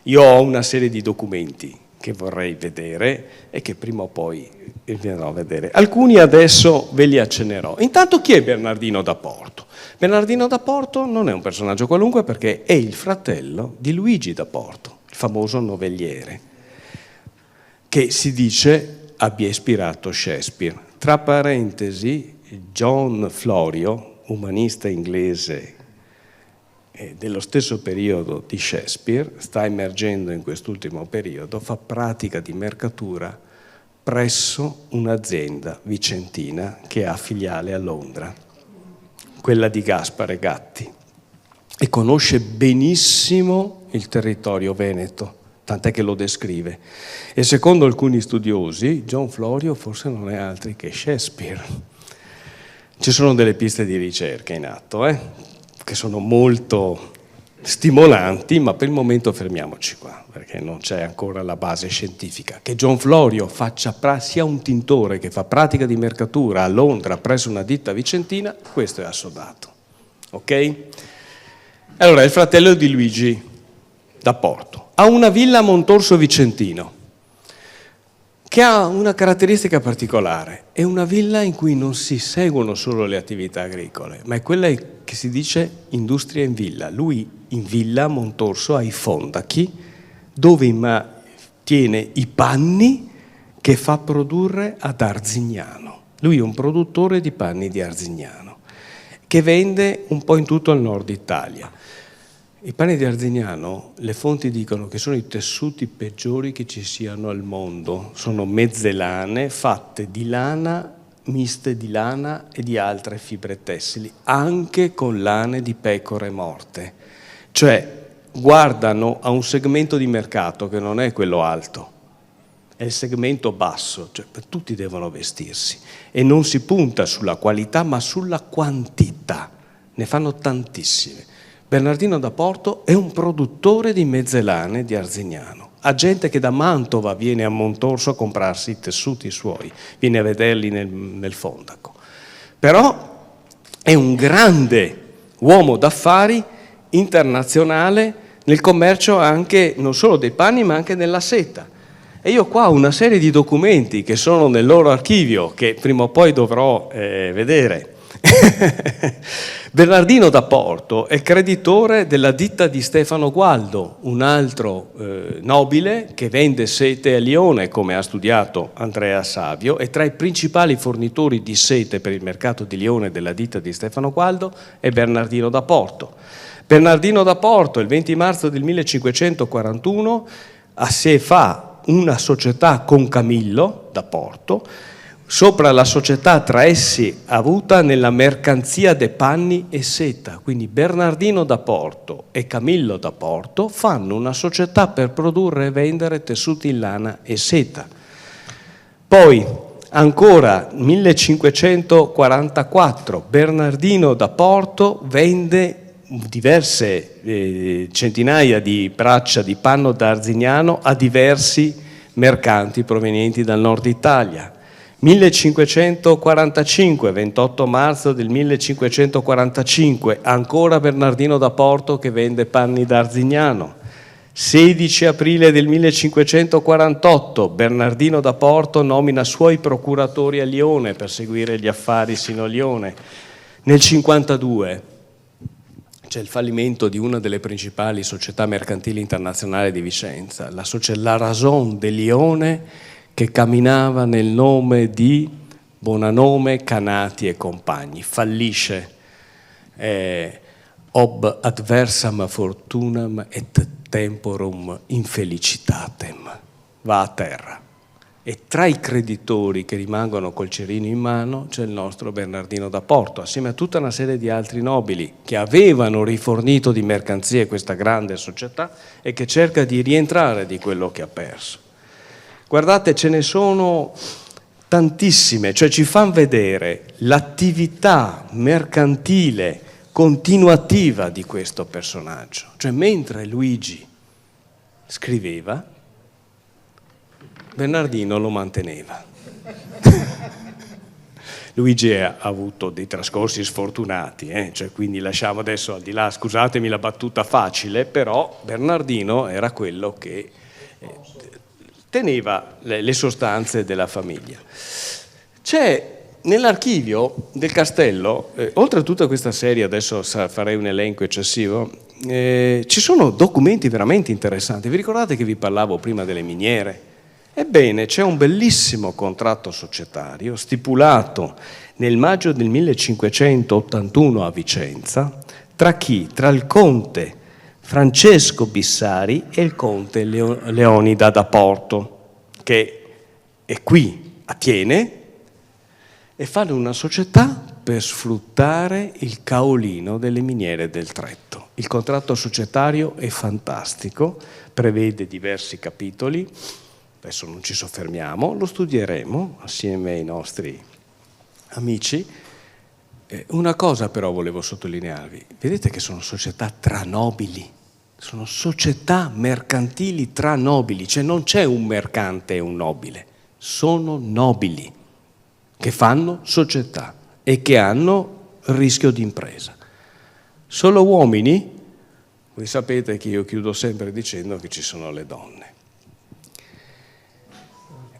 S5: Io ho una serie di documenti che vorrei vedere e che prima o poi vi andrò a vedere. Alcuni adesso ve li accennerò. Intanto, chi è Bernardino da Porto? Bernardino da Porto non è un personaggio qualunque perché è il fratello di Luigi da Porto, il famoso novelliere, che si dice abbia ispirato Shakespeare. Tra parentesi, John Florio, umanista inglese dello stesso periodo di Shakespeare, sta emergendo in quest'ultimo periodo, fa pratica di mercatura presso un'azienda vicentina che ha filiale a Londra, quella di Gaspare Gatti, e conosce benissimo il territorio veneto, tant'è che lo descrive. E secondo alcuni studiosi, John Florio forse non è altro che Shakespeare. Ci sono delle piste di ricerca in atto, che sono molto stimolanti, ma per il momento fermiamoci qua, perché non c'è ancora la base scientifica. Che John Florio sia un tintore che fa pratica di mercatura a Londra presso una ditta vicentina, questo è assodato. Ok? Allora, è il fratello di Luigi da Porto. Ha una villa a Montorso Vicentino, che ha una caratteristica particolare. È una villa in cui non si seguono solo le attività agricole, ma è quella che si dice industria in villa. Lui in villa, a Montorso, ha i fondachi, dove tiene i panni che fa produrre ad Arzignano. Lui è un produttore di panni di Arzignano, che vende un po' in tutto il nord Italia. I panni di Arzignano, le fonti dicono che sono i tessuti peggiori che ci siano al mondo. Sono mezze lane fatte di lana, miste di lana e di altre fibre tessili, anche con lane di pecore morte. Cioè, guardano a un segmento di mercato che non è quello alto, è il segmento basso, cioè tutti devono vestirsi. E non si punta sulla qualità, ma sulla quantità. Ne fanno tantissime. Bernardino da Porto è un produttore di mezze lane di Arzignano. Ha gente che da Mantova viene a Montorso a comprarsi i tessuti suoi, viene a vederli nel fondaco. Però è un grande uomo d'affari internazionale nel commercio anche non solo dei panni ma anche della seta. E io qua ho una serie di documenti che sono nel loro archivio che prima o poi dovrò vedere. Bernardino da Porto è creditore della ditta di Stefano Gualdo, un altro nobile che vende sete a Lione, come ha studiato Andrea Savio, e tra i principali fornitori di sete per il mercato di Lione della ditta di Stefano Gualdo è Bernardino da Porto. Bernardino da Porto, il 20 marzo del 1541, fa una società con Camillo da Porto, sopra la società tra essi avuta nella mercanzia de panni e seta. Quindi Bernardino da Porto e Camillo da Porto fanno una società per produrre e vendere tessuti in lana e seta. Poi ancora 1544 Bernardino da Porto vende diverse centinaia di braccia di panno d'Arzignano a diversi mercanti provenienti dal nord Italia. 1545, 28 marzo del 1545, ancora Bernardino da Porto che vende panni d'Arzignano. 16 aprile del 1548, Bernardino da Porto nomina suoi procuratori a Lione per seguire gli affari sino a Lione. Nel 52 c'è il fallimento di una delle principali società mercantili internazionali di Vicenza, la Rason de Lione, che camminava nel nome di Bonanome, Canati e compagni. Fallisce ob adversam fortunam et temporum infelicitatem. Va a terra. E tra i creditori che rimangono col cerino in mano c'è il nostro Bernardino da Porto, assieme a tutta una serie di altri nobili che avevano rifornito di mercanzie questa grande società e che cerca di rientrare di quello che ha perso. Guardate, ce ne sono tantissime, cioè ci fanno vedere l'attività mercantile continuativa di questo personaggio. Cioè mentre Luigi scriveva, Bernardino lo manteneva. Luigi ha avuto dei trascorsi sfortunati, cioè quindi lasciamo adesso al di là, scusatemi la battuta facile, però Bernardino era quello che teneva le sostanze della famiglia. C'è nell'archivio del castello, oltre a tutta questa serie, adesso farei un elenco eccessivo, ci sono documenti veramente interessanti. Vi ricordate che vi parlavo prima delle miniere? Ebbene, c'è un bellissimo contratto societario stipulato nel maggio del 1581 a Vicenza tra chi? Tra il conte Francesco Bissari e il conte Leonida da Porto, che è qui a Thiene, e fanno una società per sfruttare il caolino delle miniere del Tretto. Il contratto societario è fantastico, prevede diversi capitoli, adesso non ci soffermiamo, lo studieremo assieme ai nostri amici. Una cosa però volevo sottolinearvi, vedete che sono società tra nobili, sono società mercantili tra nobili, cioè non c'è un mercante e un nobile, sono nobili che fanno società e che hanno rischio di impresa. Solo uomini? Voi sapete che io chiudo sempre dicendo che ci sono le donne.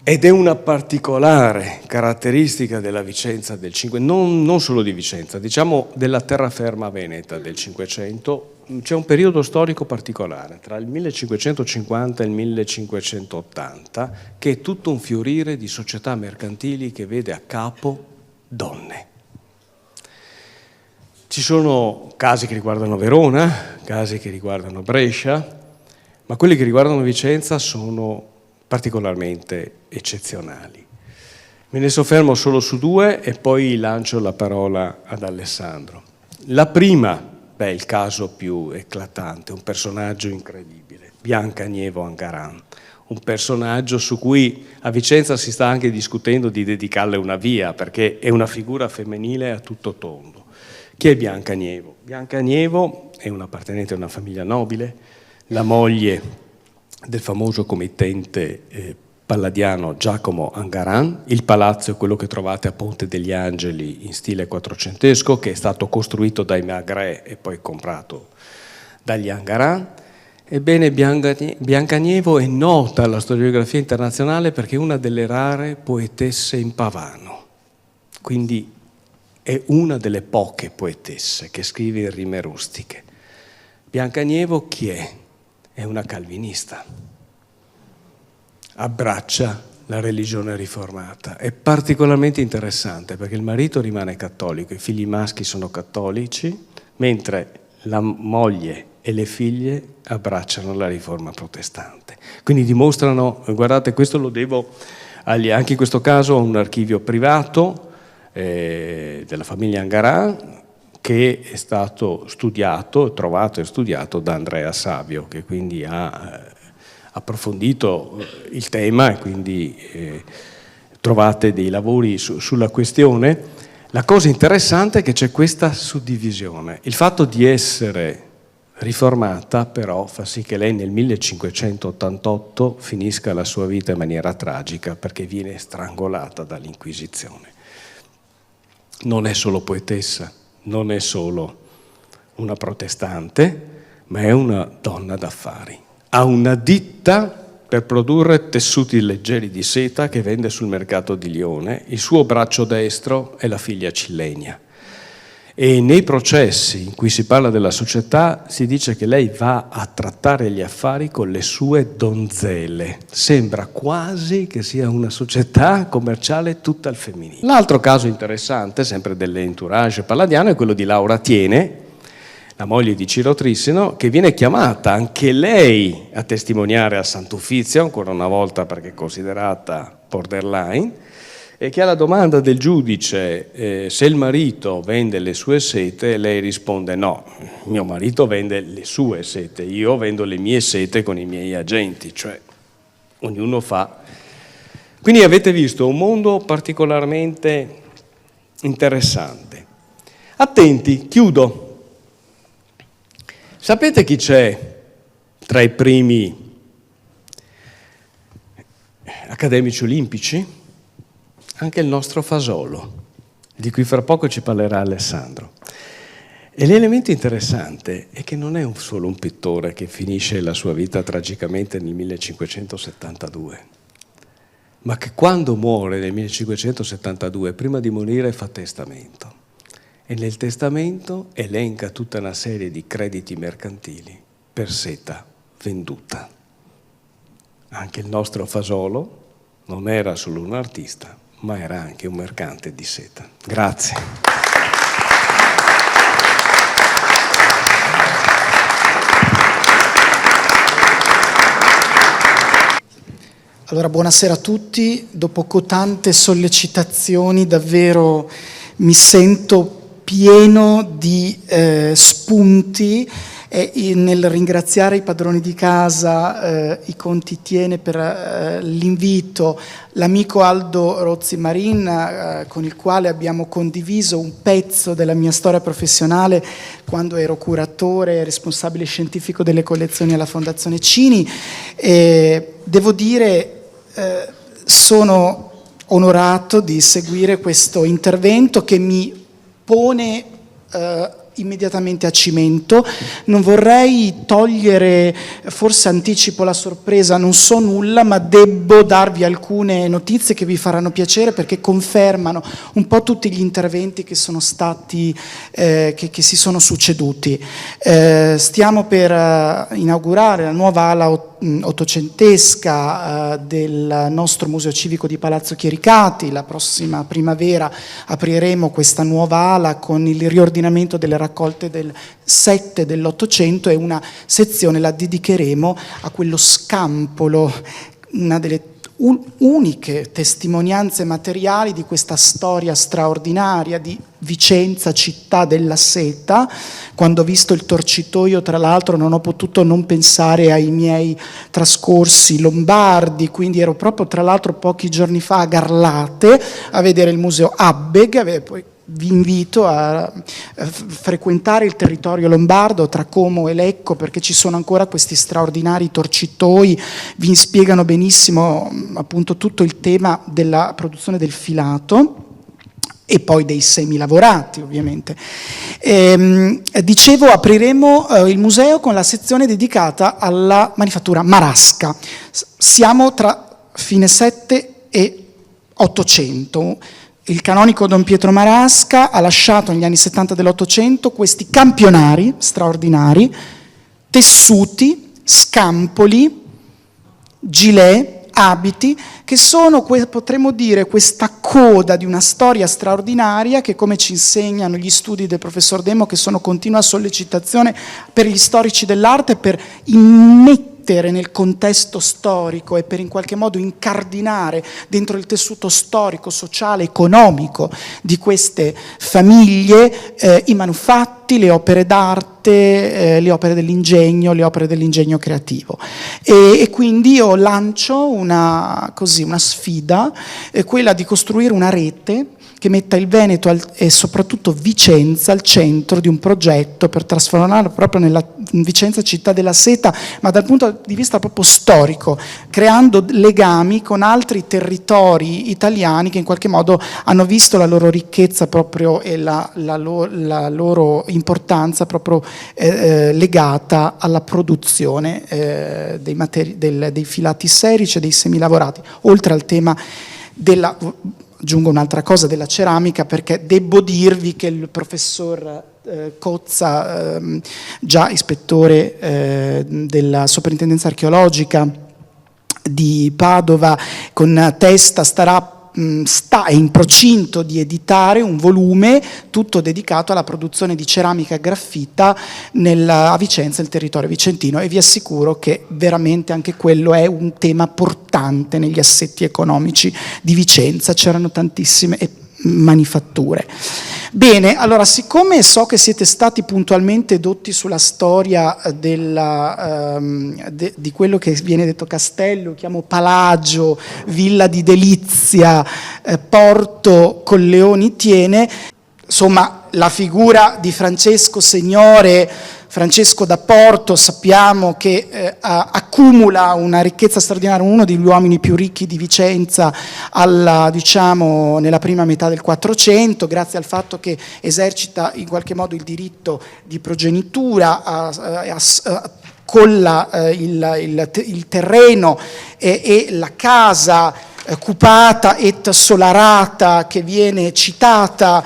S5: Ed è una particolare caratteristica della Vicenza del Cinquecento, non solo di Vicenza, diciamo della terraferma veneta del Cinquecento. C'è un periodo storico particolare, tra il 1550 e il 1580, che è tutto un fiorire di società mercantili che vede a capo donne. Ci sono casi che riguardano Verona, casi che riguardano Brescia, ma quelli che riguardano Vicenza sono particolarmente eccezionali. Me ne soffermo solo su due e poi lancio la parola ad Alessandro. La prima, il caso più eclatante, un personaggio incredibile, Bianca Agnevo Angaran, un personaggio su cui a Vicenza si sta anche discutendo di dedicarle una via, perché è una figura femminile a tutto tondo. Chi è Bianca Agnevo? Bianca Agnevo è un'appartenente a una famiglia nobile, la moglie del famoso committente palladiano Giacomo Angaran. Il palazzo è quello che trovate a Ponte degli Angeli in stile quattrocentesco, che è stato costruito dai Maigret e poi comprato dagli Angaran. Ebbene, Bianca Agnevo è nota alla storiografia internazionale perché è una delle rare poetesse in pavano, quindi è una delle poche poetesse che scrive in rime rustiche. Bianca Agnevo chi è? È una calvinista, abbraccia la religione riformata. È particolarmente interessante perché il marito rimane cattolico, i figli maschi sono cattolici, mentre la moglie e le figlie abbracciano la riforma protestante. Quindi dimostrano, guardate, questo lo devo anche in questo caso a un archivio privato della famiglia Angaran, che è stato studiato, trovato e studiato da Andrea Savio, che quindi ha approfondito il tema e quindi trovate dei lavori sulla questione. La cosa interessante è che c'è questa suddivisione. Il fatto di essere riformata però fa sì che lei nel 1588 finisca la sua vita in maniera tragica perché viene strangolata dall'Inquisizione. Non è solo poetessa, non è solo una protestante, ma è una donna d'affari. Ha una ditta per produrre tessuti leggeri di seta che vende sul mercato di Lione. Il suo braccio destro è la figlia Cillenia. E nei processi in cui si parla della società si dice che lei va a trattare gli affari con le sue donzelle. Sembra quasi che sia una società commerciale tutta al femminile. L'altro caso interessante, sempre dell'entourage palladiano, è quello di Laura Tiene, la moglie di Ciro Trissino, che viene chiamata anche lei a testimoniare a Sant'Uffizio, ancora una volta perché è considerata borderline, e che alla domanda del giudice se il marito vende le sue sete, lei risponde no, mio marito vende le sue sete, io vendo le mie sete con i miei agenti, cioè ognuno fa. Quindi avete visto un mondo particolarmente interessante. Attenti, chiudo. Sapete chi c'è tra i primi accademici olimpici? Anche il nostro Fasolo, di cui fra poco ci parlerà Alessandro. E l'elemento interessante è che non è solo un pittore che finisce la sua vita tragicamente nel 1572, ma che quando muore nel 1572, prima di morire fa testamento. E nel testamento elenca tutta una serie di crediti mercantili per seta venduta. Anche il nostro Fasolo non era solo un artista, ma era anche un mercante di seta. Grazie.
S6: Allora, buonasera a tutti. Dopo tante sollecitazioni davvero mi sento pieno di spunti e nel ringraziare i padroni di casa, i Conti Tiene per l'invito, l'amico Aldo Rozzi Marin con il quale abbiamo condiviso un pezzo della mia storia professionale quando ero curatore e responsabile scientifico delle collezioni alla Fondazione Cini. Devo dire, sono onorato di seguire questo intervento che mi pone immediatamente a cimento. Non vorrei togliere, forse anticipo la sorpresa, non so nulla, ma debbo darvi alcune notizie che vi faranno piacere perché confermano un po' tutti gli interventi che sono stati, che si sono succeduti. Stiamo per inaugurare la nuova ala ottocentesca del nostro Museo Civico di Palazzo Chiericati. La prossima primavera apriremo questa nuova ala con il riordinamento delle raccolte del 7 dell'Ottocento e una sezione la dedicheremo a quello scampolo, una delle uniche testimonianze materiali di questa storia straordinaria di Vicenza, città della seta. Quando ho visto il Torcitoio, tra l'altro, non ho potuto non pensare ai miei trascorsi lombardi, quindi ero proprio, tra l'altro, pochi giorni fa a Garlate a vedere il museo Abbeg. Poi vi invito a frequentare il territorio lombardo tra Como e Lecco, perché ci sono ancora questi straordinari torcitoi, vi spiegano benissimo appunto tutto il tema della produzione del filato e poi dei semilavorati, ovviamente. Dicevo, apriremo il museo con la sezione dedicata alla manifattura marasca. Siamo tra fine 7 e 800. Il canonico Don Pietro Marasca ha lasciato negli anni 70 dell'Ottocento questi campionari straordinari, tessuti, scampoli, gilet, abiti, che sono, potremmo dire, questa coda di una storia straordinaria che, come ci insegnano gli studi del professor Demo, che sono continua sollecitazione per gli storici dell'arte, per immettere nel contesto storico e per in qualche modo incardinare dentro il tessuto storico, sociale, economico di queste famiglie i manufatti, le opere d'arte, le opere dell'ingegno, le opere dell'ingegno creativo. E quindi io lancio una sfida, quella di costruire una rete che metta il Veneto e soprattutto Vicenza al centro di un progetto per trasformarla proprio nella Vicenza città della seta, ma dal punto di vista proprio storico, creando legami con altri territori italiani che in qualche modo hanno visto la loro ricchezza proprio e la loro importanza proprio legata alla produzione dei filati serici e dei semilavorati, oltre al tema della... Aggiungo un'altra cosa della ceramica, perché devo dirvi che il professor Cozza, già ispettore della soprintendenza archeologica di Padova, con Testa sta in procinto di editare un volume tutto dedicato alla produzione di ceramica e graffita a Vicenza, il territorio vicentino, e vi assicuro che veramente anche quello è un tema portante negli assetti economici di Vicenza. C'erano tantissime manifatture. Bene, allora, siccome so che siete stati puntualmente dotti sulla storia di quello che viene detto castello, chiamo palagio, villa di delizia, porto con leoni tiene, insomma la figura di Francesco Signore, Francesco da Porto, sappiamo che accumula una ricchezza straordinaria, uno degli uomini più ricchi di Vicenza nella prima metà del 400, grazie al fatto che esercita in qualche modo il diritto di progenitura, colla il terreno e la casa cupata et solarata che viene citata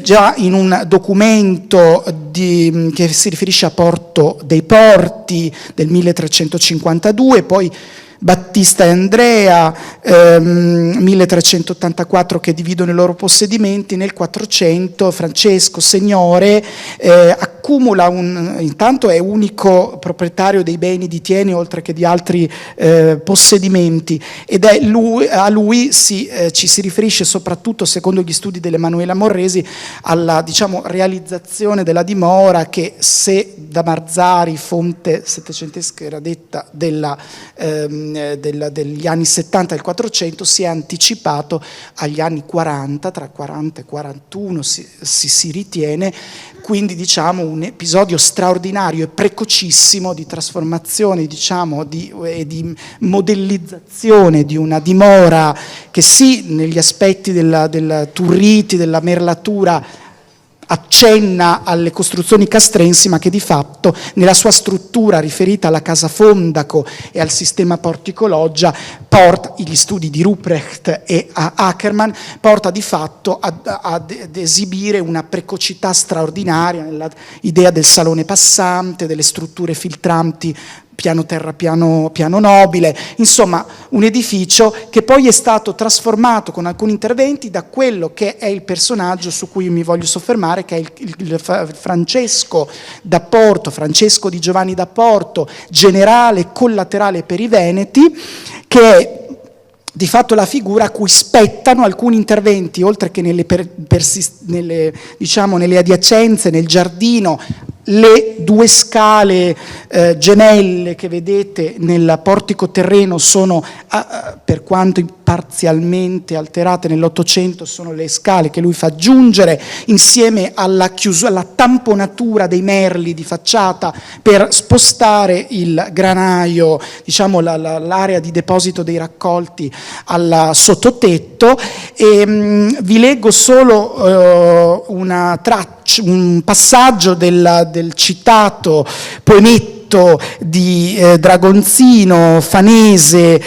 S6: già in un documento che si riferisce a Porto dei Porti del 1352, poi Battista e Andrea 1384 che dividono i loro possedimenti. Nel 400 Francesco Signore accumula intanto è unico proprietario dei beni di Thiene oltre che di altri possedimenti, ed è a lui ci si riferisce soprattutto, secondo gli studi dell'Emanuela Morresi, alla realizzazione della dimora che, se da Marzari, fonte settecentesca, era detta degli anni 70 del 400, si è anticipato agli anni 40, tra 40 e 41 si ritiene, quindi un episodio straordinario e precocissimo di trasformazione, e di modellizzazione di una dimora che sì, negli aspetti del turriti, della merlatura, accenna alle costruzioni castrensi, ma che di fatto nella sua struttura riferita alla casa Fondaco e al sistema portico-loggia porta, gli studi di Ruprecht e Ackermann, porta di fatto ad esibire una precocità straordinaria nell'idea del salone passante, delle strutture filtranti, piano terra, piano nobile, insomma un edificio che poi è stato trasformato con alcuni interventi da quello che è il personaggio su cui mi voglio soffermare, che è il Francesco da Porto, Francesco di Giovanni da Porto, generale collaterale per i Veneti, che è di fatto la figura a cui spettano alcuni interventi, oltre che nelle adiacenze, nel giardino, le 2 scale gemelle che vedete nel portico terreno sono, per quanto parzialmente alterate nell'Ottocento, sono le scale che lui fa aggiungere, insieme alla tamponatura dei merli di facciata per spostare il granaio, diciamo l'area di deposito dei raccolti al sottotetto. E vi leggo solo un passaggio del citato poemetto di Dragonzino Fanese,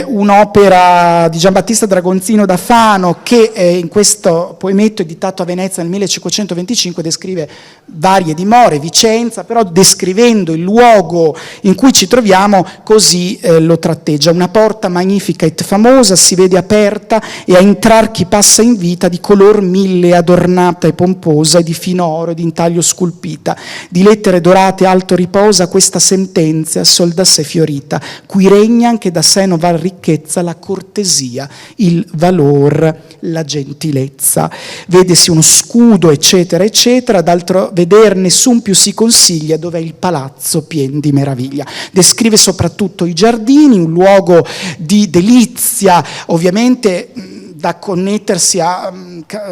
S6: un'opera di Giambattista Dragonzino da Fano, che in questo poemetto editato a Venezia nel 1525 descrive varie dimore, Vicenza, però descrivendo il luogo in cui ci troviamo così lo tratteggia: una porta magnifica et famosa si vede aperta, e a entrar chi passa in vita, di color mille adornata e pomposa, e di fino oro ed intaglio scolpita, di lettere dorate alto riposa questa sentenza sol da sé fiorita, cui regna anche da sé non val ricchezza la cortesia, il valor, la gentilezza. Vedesi uno scudo, eccetera, eccetera, d'altro veder nessun più si consiglia, dov'è il palazzo pien di meraviglia. Descrive soprattutto i giardini, un luogo di delizia, ovviamente da connettersi a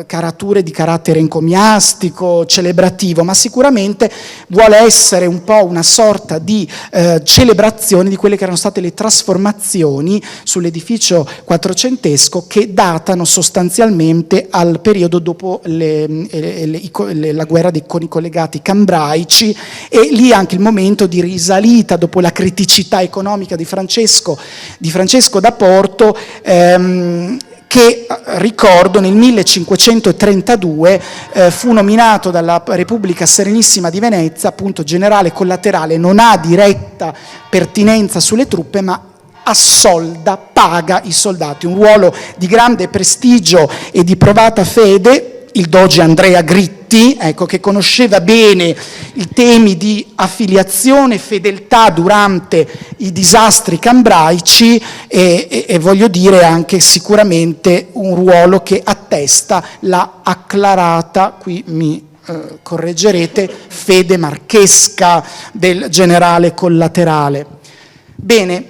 S6: carature di carattere encomiastico, celebrativo, ma sicuramente vuole essere un po' una sorta di celebrazione di quelle che erano state le trasformazioni sull'edificio quattrocentesco, che datano sostanzialmente al periodo dopo la guerra con i collegati cambraici, e lì anche il momento di risalita dopo la criticità economica di Francesco da Porto, che, ricordo, nel 1532 fu nominato dalla Repubblica Serenissima di Venezia appunto generale collaterale, non ha diretta pertinenza sulle truppe, ma assolda, paga i soldati, un ruolo di grande prestigio e di provata fede. Il doge Andrea Gritti, ecco, che conosceva bene i temi di affiliazione e fedeltà durante i disastri cambraici, e voglio dire anche sicuramente un ruolo che attesta la acclarata, qui mi correggerete, fede marchesca del generale collaterale. Bene,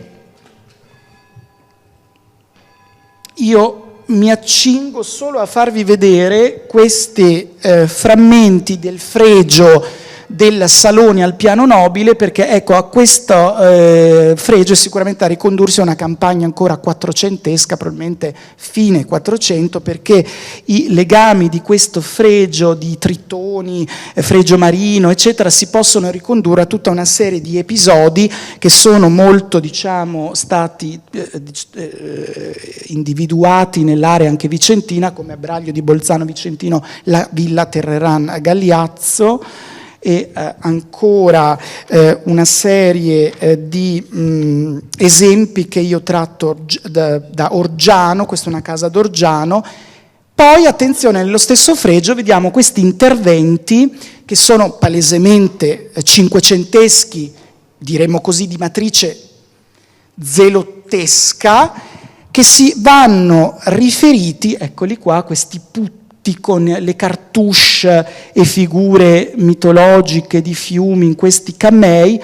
S6: io mi accingo solo a farvi vedere questi frammenti del fregio del salone al piano nobile, perché ecco, a questo fregio è sicuramente da ricondursi a una campagna ancora quattrocentesca, probabilmente fine 400, perché i legami di questo fregio di tritoni, fregio marino, eccetera, si possono ricondurre a tutta una serie di episodi che sono molto, diciamo, stati individuati nell'area anche vicentina, come a Braglio di Bolzano Vicentino, la Villa Terreran a Gagliazzo, e ancora una serie di esempi che io tratto da Orgiano, questa è una casa d'Orgiano. Poi, attenzione, nello stesso fregio vediamo questi interventi che sono palesemente cinquecenteschi, diremmo così, di matrice zelottesca, che si vanno riferiti, eccoli qua, questi putti con le cartouche e figure mitologiche di fiumi in questi cammei.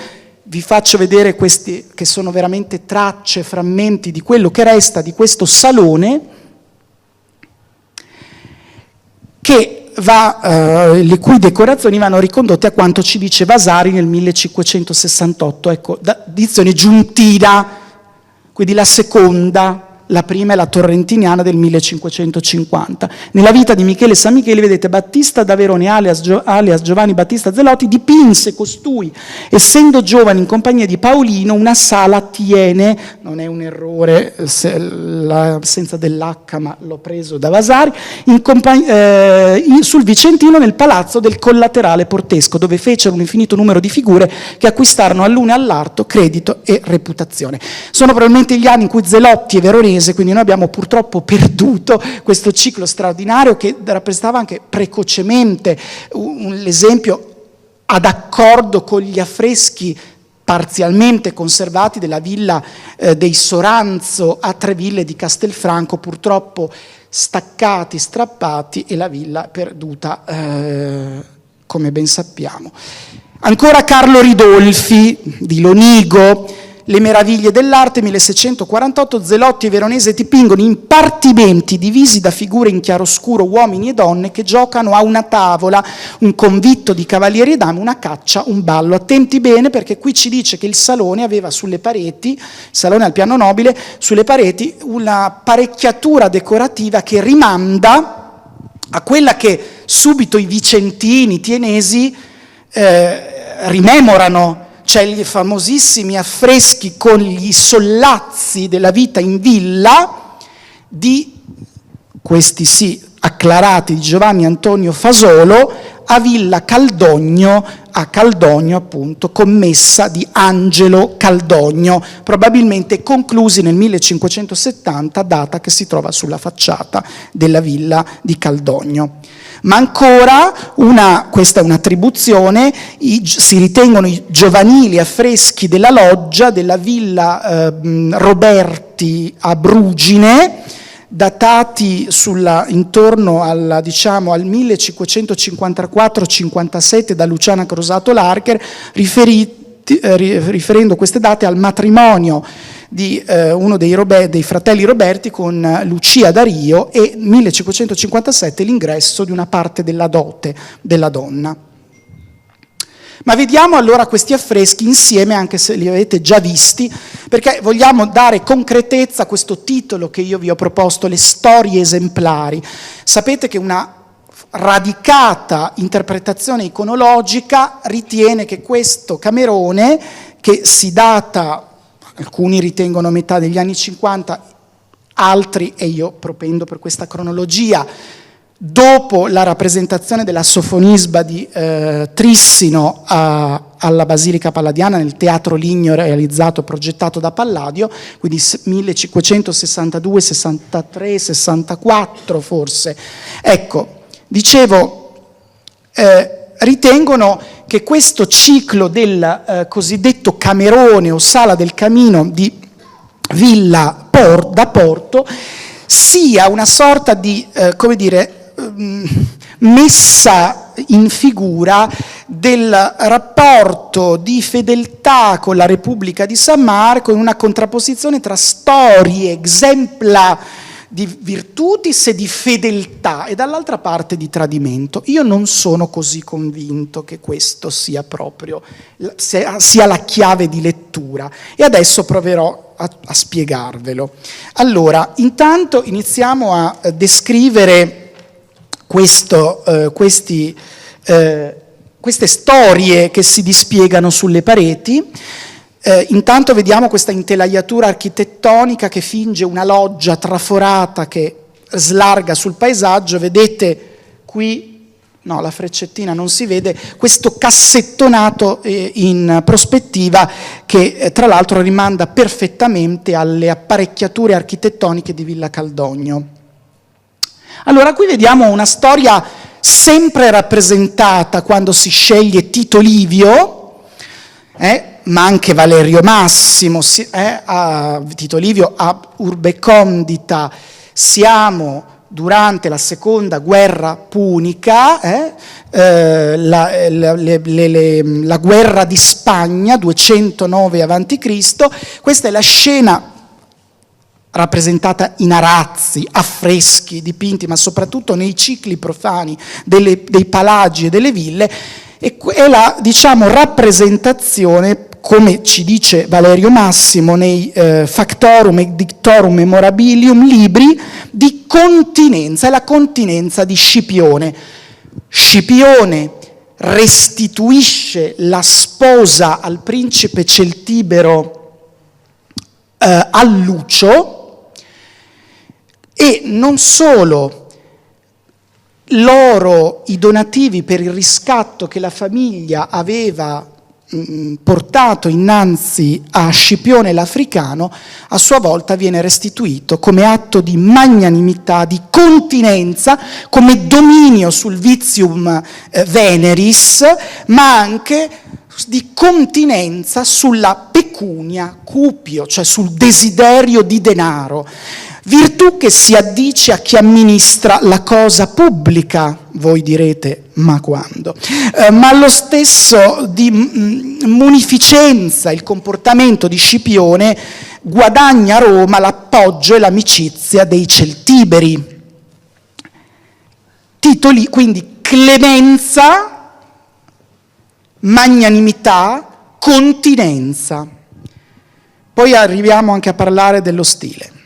S6: Vi faccio vedere questi che sono veramente tracce, frammenti di quello che resta di questo salone, che le cui decorazioni vanno ricondotte a quanto ci dice Vasari nel 1568, ecco, da edizione giuntina, quindi la seconda la prima è la torrentiniana del 1550. Nella vita di Michele San Michele, vedete, Battista da Verone, alias Giovanni Battista Zelotti, dipinse costui, essendo giovane in compagnia di Paolino, una sala a Tiene, non è un errore l'assenza dell'H, ma l'ho preso da Vasari, sul Vicentino, nel palazzo del Collaterale Portesco, dove fecero un infinito numero di figure che acquistarono all'une e all'altro credito e reputazione. Sono probabilmente gli anni in cui Zelotti è veronese, quindi noi abbiamo purtroppo perduto questo ciclo straordinario che rappresentava anche precocemente l'esempio ad accordo con gli affreschi parzialmente conservati della villa dei Soranzo a Treville di Castelfranco, purtroppo staccati, strappati, e la villa perduta, come ben sappiamo. Ancora Carlo Ridolfi di Lonigo, Le meraviglie dell'arte, 1648, Zelotti e Veronese dipingono impartimenti divisi da figure in chiaroscuro, uomini e donne che giocano a una tavola, un convitto di cavalieri e dame, una caccia, un ballo. Attenti bene, perché qui ci dice che il salone aveva sulle pareti, il salone al piano nobile, sulle pareti una apparecchiatura decorativa che rimanda a quella che subito i vicentini, i tienesi rimemorano, cioè i famosissimi affreschi con gli sollazzi della vita in villa di, questi sì, acclarati, di Giovanni Antonio Fasolo, a Villa Caldogno, a Caldogno appunto, commessa di Angelo Caldogno, probabilmente conclusi nel 1570, data che si trova sulla facciata della villa di Caldogno. Ma ancora, questa è un'attribuzione, si ritengono i giovanili affreschi della loggia della villa Roberti a Brugine, datati intorno al 1554-57 da Luciana Crosato Larcher, riferendo queste date al matrimonio di uno dei fratelli Roberti con Lucia Dario, e 1557 l'ingresso di una parte della dote della donna. Ma vediamo allora questi affreschi insieme, anche se li avete già visti, perché vogliamo dare concretezza a questo titolo che io vi ho proposto, Le storie esemplari. Sapete che una radicata interpretazione iconologica ritiene che questo Camerone, che si data, alcuni ritengono metà degli anni 50, altri, e io propendo per questa cronologia, dopo la rappresentazione della Sofonisba di Trissino alla Basilica Palladiana nel Teatro Ligneo realizzato, progettato da Palladio, quindi 1562, 63, 64 forse. Ecco, dicevo, ritengono che questo ciclo del cosiddetto Camerone o Sala del Camino di Villa da Porto sia una sorta di, come dire, messa in figura del rapporto di fedeltà con la Repubblica di San Marco, in una contrapposizione tra storie, exempla di virtutis e di fedeltà, e dall'altra parte di tradimento. Io non sono così convinto che questo sia proprio sia la chiave di lettura, e adesso proverò a spiegarvelo. Allora, intanto iniziamo a descrivere queste storie che si dispiegano sulle pareti. Intanto vediamo questa intelaiatura architettonica che finge una loggia traforata che slarga sul paesaggio. Vedete qui, no, la freccettina non si vede, questo cassettonato in prospettiva che tra l'altro rimanda perfettamente alle apparecchiature architettoniche di Villa Caldogno. Allora, qui vediamo una storia sempre rappresentata quando si sceglie Tito Livio, ma anche Valerio Massimo, Tito Livio a Urbe Condita. Siamo durante la seconda guerra punica, la guerra di Spagna, 209 a.C. Questa è la scena rappresentata in arazzi, affreschi, dipinti, ma soprattutto nei cicli profani dei palagi e delle ville, e è la, diciamo, rappresentazione come ci dice Valerio Massimo nei Factorum et Dictorum Memorabilium, libri di continenza, è la continenza di Scipione. Scipione restituisce la sposa al principe celtibero a Lucio, e non solo l'oro, i donativi per il riscatto che la famiglia aveva portato innanzi a Scipione l'Africano, a sua volta viene restituito come atto di magnanimità, di continenza, come dominio sul vitium veneris, ma anche di continenza sulla pecunia cupio, cioè sul desiderio di denaro. Virtù che si addice a chi amministra la cosa pubblica, voi direte, ma quando? Ma lo stesso di munificenza, il comportamento di Scipione guadagna a Roma l'appoggio e l'amicizia dei celtiberi. Titoli, quindi clemenza, magnanimità, continenza. Poi arriviamo anche a parlare dello stile.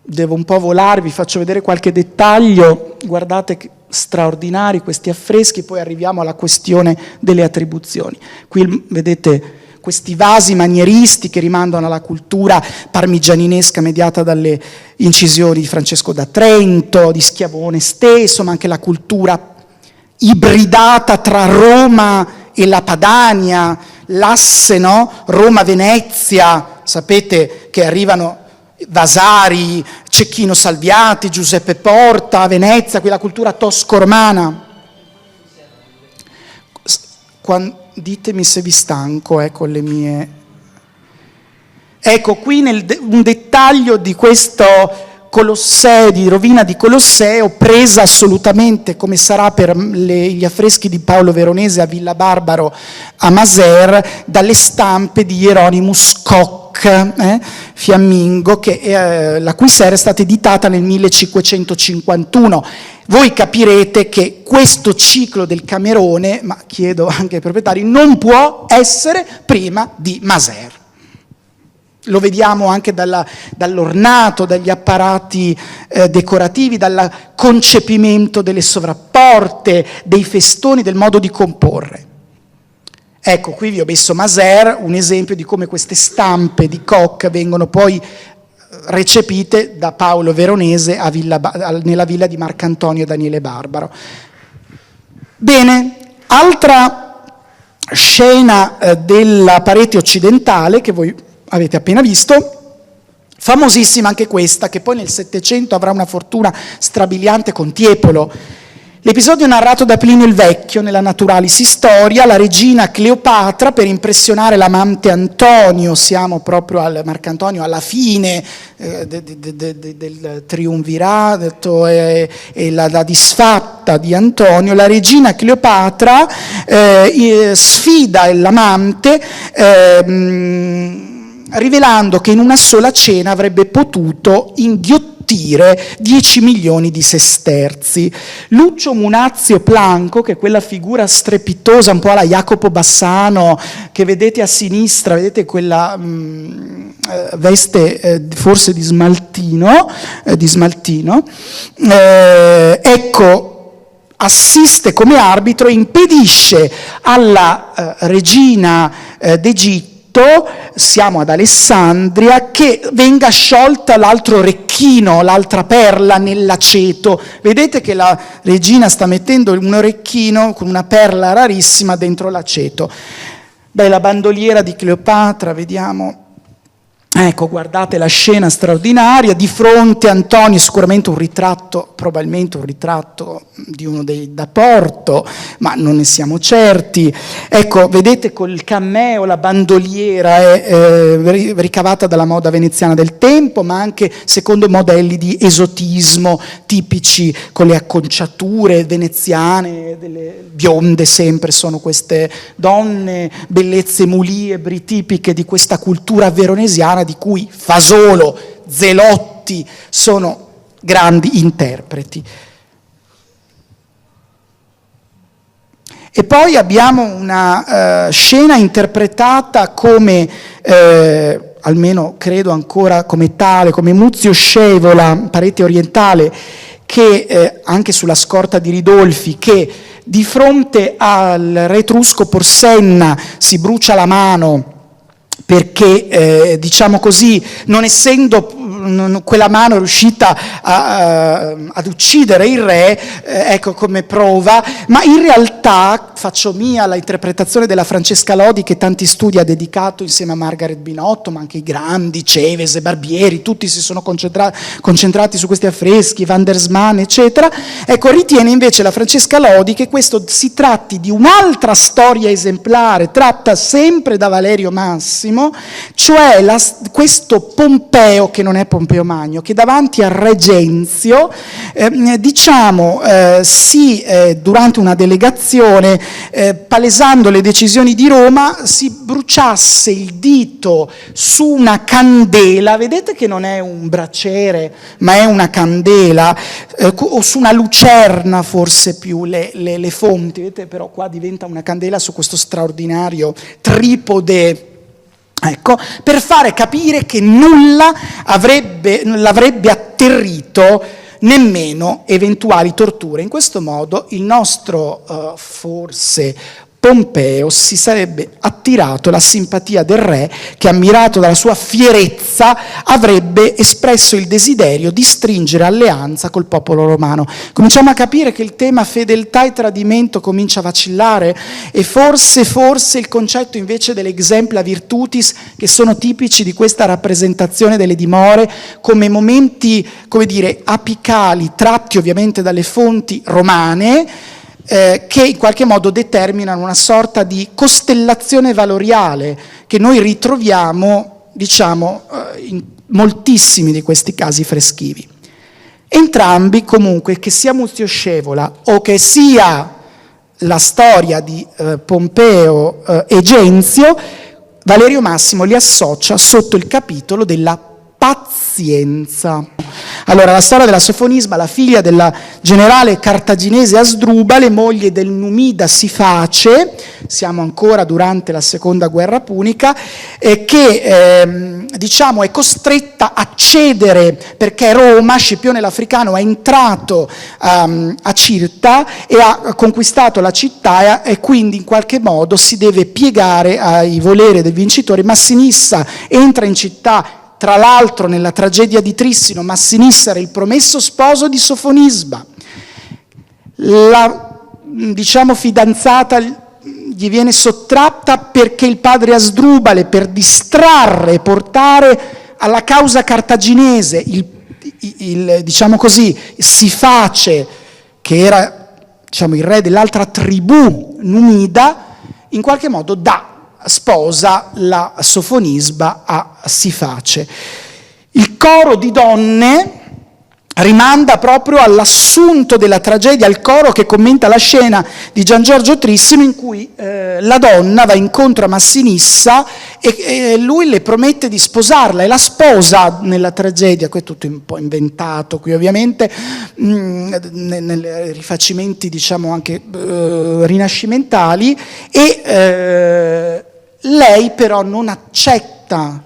S6: Devo un po' volare, vi faccio vedere qualche dettaglio, guardate che straordinari questi affreschi, poi arriviamo alla questione delle attribuzioni. Qui vedete questi vasi manieristi che rimandano alla cultura parmigianinesca mediata dalle incisioni di Francesco da Trento, di Schiavone stesso, ma anche la cultura ibridata tra Roma e la Padania, l'asse, no? Roma-Venezia, sapete che arrivano Vasari, Cecchino Salviati, Giuseppe Porta a Venezia, quella cultura tosco-romana. Ditemi se vi stanco con le mie... Ecco, qui un dettaglio di questo Colosseo, di rovina di Colosseo, presa assolutamente, come sarà per gli affreschi di Paolo Veronese a Villa Barbaro a Maser, dalle stampe di Hieronymus Koch, fiammingo, la cui serie è stata editata nel 1551. Voi capirete che questo ciclo del Camerone, ma chiedo anche ai proprietari, non può essere prima di Maser. Lo vediamo anche dall'ornato, dagli apparati decorativi, dal concepimento delle sovrapporte, dei festoni, del modo di comporre. Ecco, qui vi ho messo Maser, un esempio di come queste stampe di Koch vengono poi recepite da Paolo Veronese nella villa di Marcantonio e Daniele Barbaro. Bene, altra scena della parete occidentale che voi avete appena visto, famosissima anche questa, che poi nel Settecento avrà una fortuna strabiliante con Tiepolo. L'episodio narrato da Plinio il Vecchio nella Naturalis Historia, la regina Cleopatra, per impressionare l'amante Antonio, siamo proprio al Marcantonio, alla fine del triumvirato e la disfatta di Antonio, la regina Cleopatra sfida l'amante rivelando che in una sola cena avrebbe potuto inghiottire 10 milioni di sesterzi. Lucio Munazio Planco, che è quella figura strepitosa, un po' alla Jacopo Bassano, che vedete a sinistra, vedete quella veste forse di smaltino, ecco, assiste come arbitro e impedisce alla regina d'Egitto, siamo ad Alessandria, che venga sciolta l'altro orecchino, l'altra perla nell'aceto. Vedete che la regina sta mettendo un orecchino con una perla rarissima dentro l'aceto. Beh, la bandoliera di Cleopatra, vediamo. Ecco, guardate la scena straordinaria, di fronte a Antonio, sicuramente un ritratto, probabilmente un ritratto di uno dei da Porto, ma non ne siamo certi. Ecco, vedete col cameo, la bandoliera è ricavata dalla moda veneziana del tempo, ma anche secondo modelli di esotismo tipici, con le acconciature veneziane, delle bionde sempre sono queste donne, bellezze muliebri tipiche di questa cultura veronesiana, di cui Fasolo, Zelotti sono grandi interpreti. E poi abbiamo una scena interpretata come, almeno credo ancora come tale, come Muzio Scevola, Parete Orientale, che anche sulla scorta di Ridolfi, che di fronte al re etrusco Porsenna si brucia la mano perché, diciamo così, non essendo quella mano riuscita ad uccidere il re, ecco come prova, ma in realtà faccio mia la interpretazione della Francesca Lodi, che tanti studi ha dedicato insieme a Margaret Binotto, ma anche i grandi, Cevese, Barbieri, tutti si sono concentrati su questi affreschi, Van der Smaan, eccetera. Ecco, ritiene invece la Francesca Lodi che questo si tratti di un'altra storia esemplare, tratta sempre da Valerio Massimo, cioè questo Pompeo, che non è Pompeo Magno, che davanti al re Genzio, durante una delegazione, palesando le decisioni di Roma, si bruciasse il dito su una candela, vedete che non è un braciere, ma è una candela, o su una lucerna forse più le fonti, vedete, però qua diventa una candela su questo straordinario tripode. Ecco, per fare capire che nulla l'avrebbe atterrito, nemmeno eventuali torture. In questo modo il nostro, forse, Pompeo si sarebbe attirato la simpatia del re, che, ammirato dalla sua fierezza, avrebbe espresso il desiderio di stringere alleanza col popolo romano. Cominciamo a capire che il tema fedeltà e tradimento comincia a vacillare, e forse il concetto invece dell'exempla virtutis, che sono tipici di questa rappresentazione delle dimore, come momenti, come dire, apicali, tratti ovviamente dalle fonti romane, che in qualche modo determinano una sorta di costellazione valoriale che noi ritroviamo, diciamo, in moltissimi di questi casi freschivi. Entrambi, comunque, che sia Muzio Scevola o che sia la storia di Pompeo e Genzio, Valerio Massimo li associa sotto il capitolo della pazienza. Allora, la storia della Sofonisba, la figlia della generale cartaginese Asdrubale, moglie del numida Siface, siamo ancora durante la seconda guerra punica, che diciamo è costretta a cedere perché Roma, Scipione l'Africano, è entrato a Cirta e ha conquistato la città, e quindi in qualche modo si deve piegare ai voleri del vincitore. Massinissa entra in città. Tra l'altro, nella tragedia di Trissino, Massinissa era il promesso sposo di Sofonisba. La, diciamo, fidanzata gli viene sottratta perché il padre Asdrubale, per distrarre e portare alla causa cartaginese diciamo così, Siface, che era, diciamo, il re dell'altra tribù numida, in qualche modo sposa la Sofonisba a Siface. Il coro di donne rimanda proprio all'assunto della tragedia, al coro che commenta la scena di Gian Giorgio Trissino, in cui la donna va incontro a Massinissa e lui le promette di sposarla, e la sposa nella tragedia. Qui è tutto un po' inventato, qui ovviamente nei rifacimenti, diciamo, anche rinascimentali, e lei però non accetta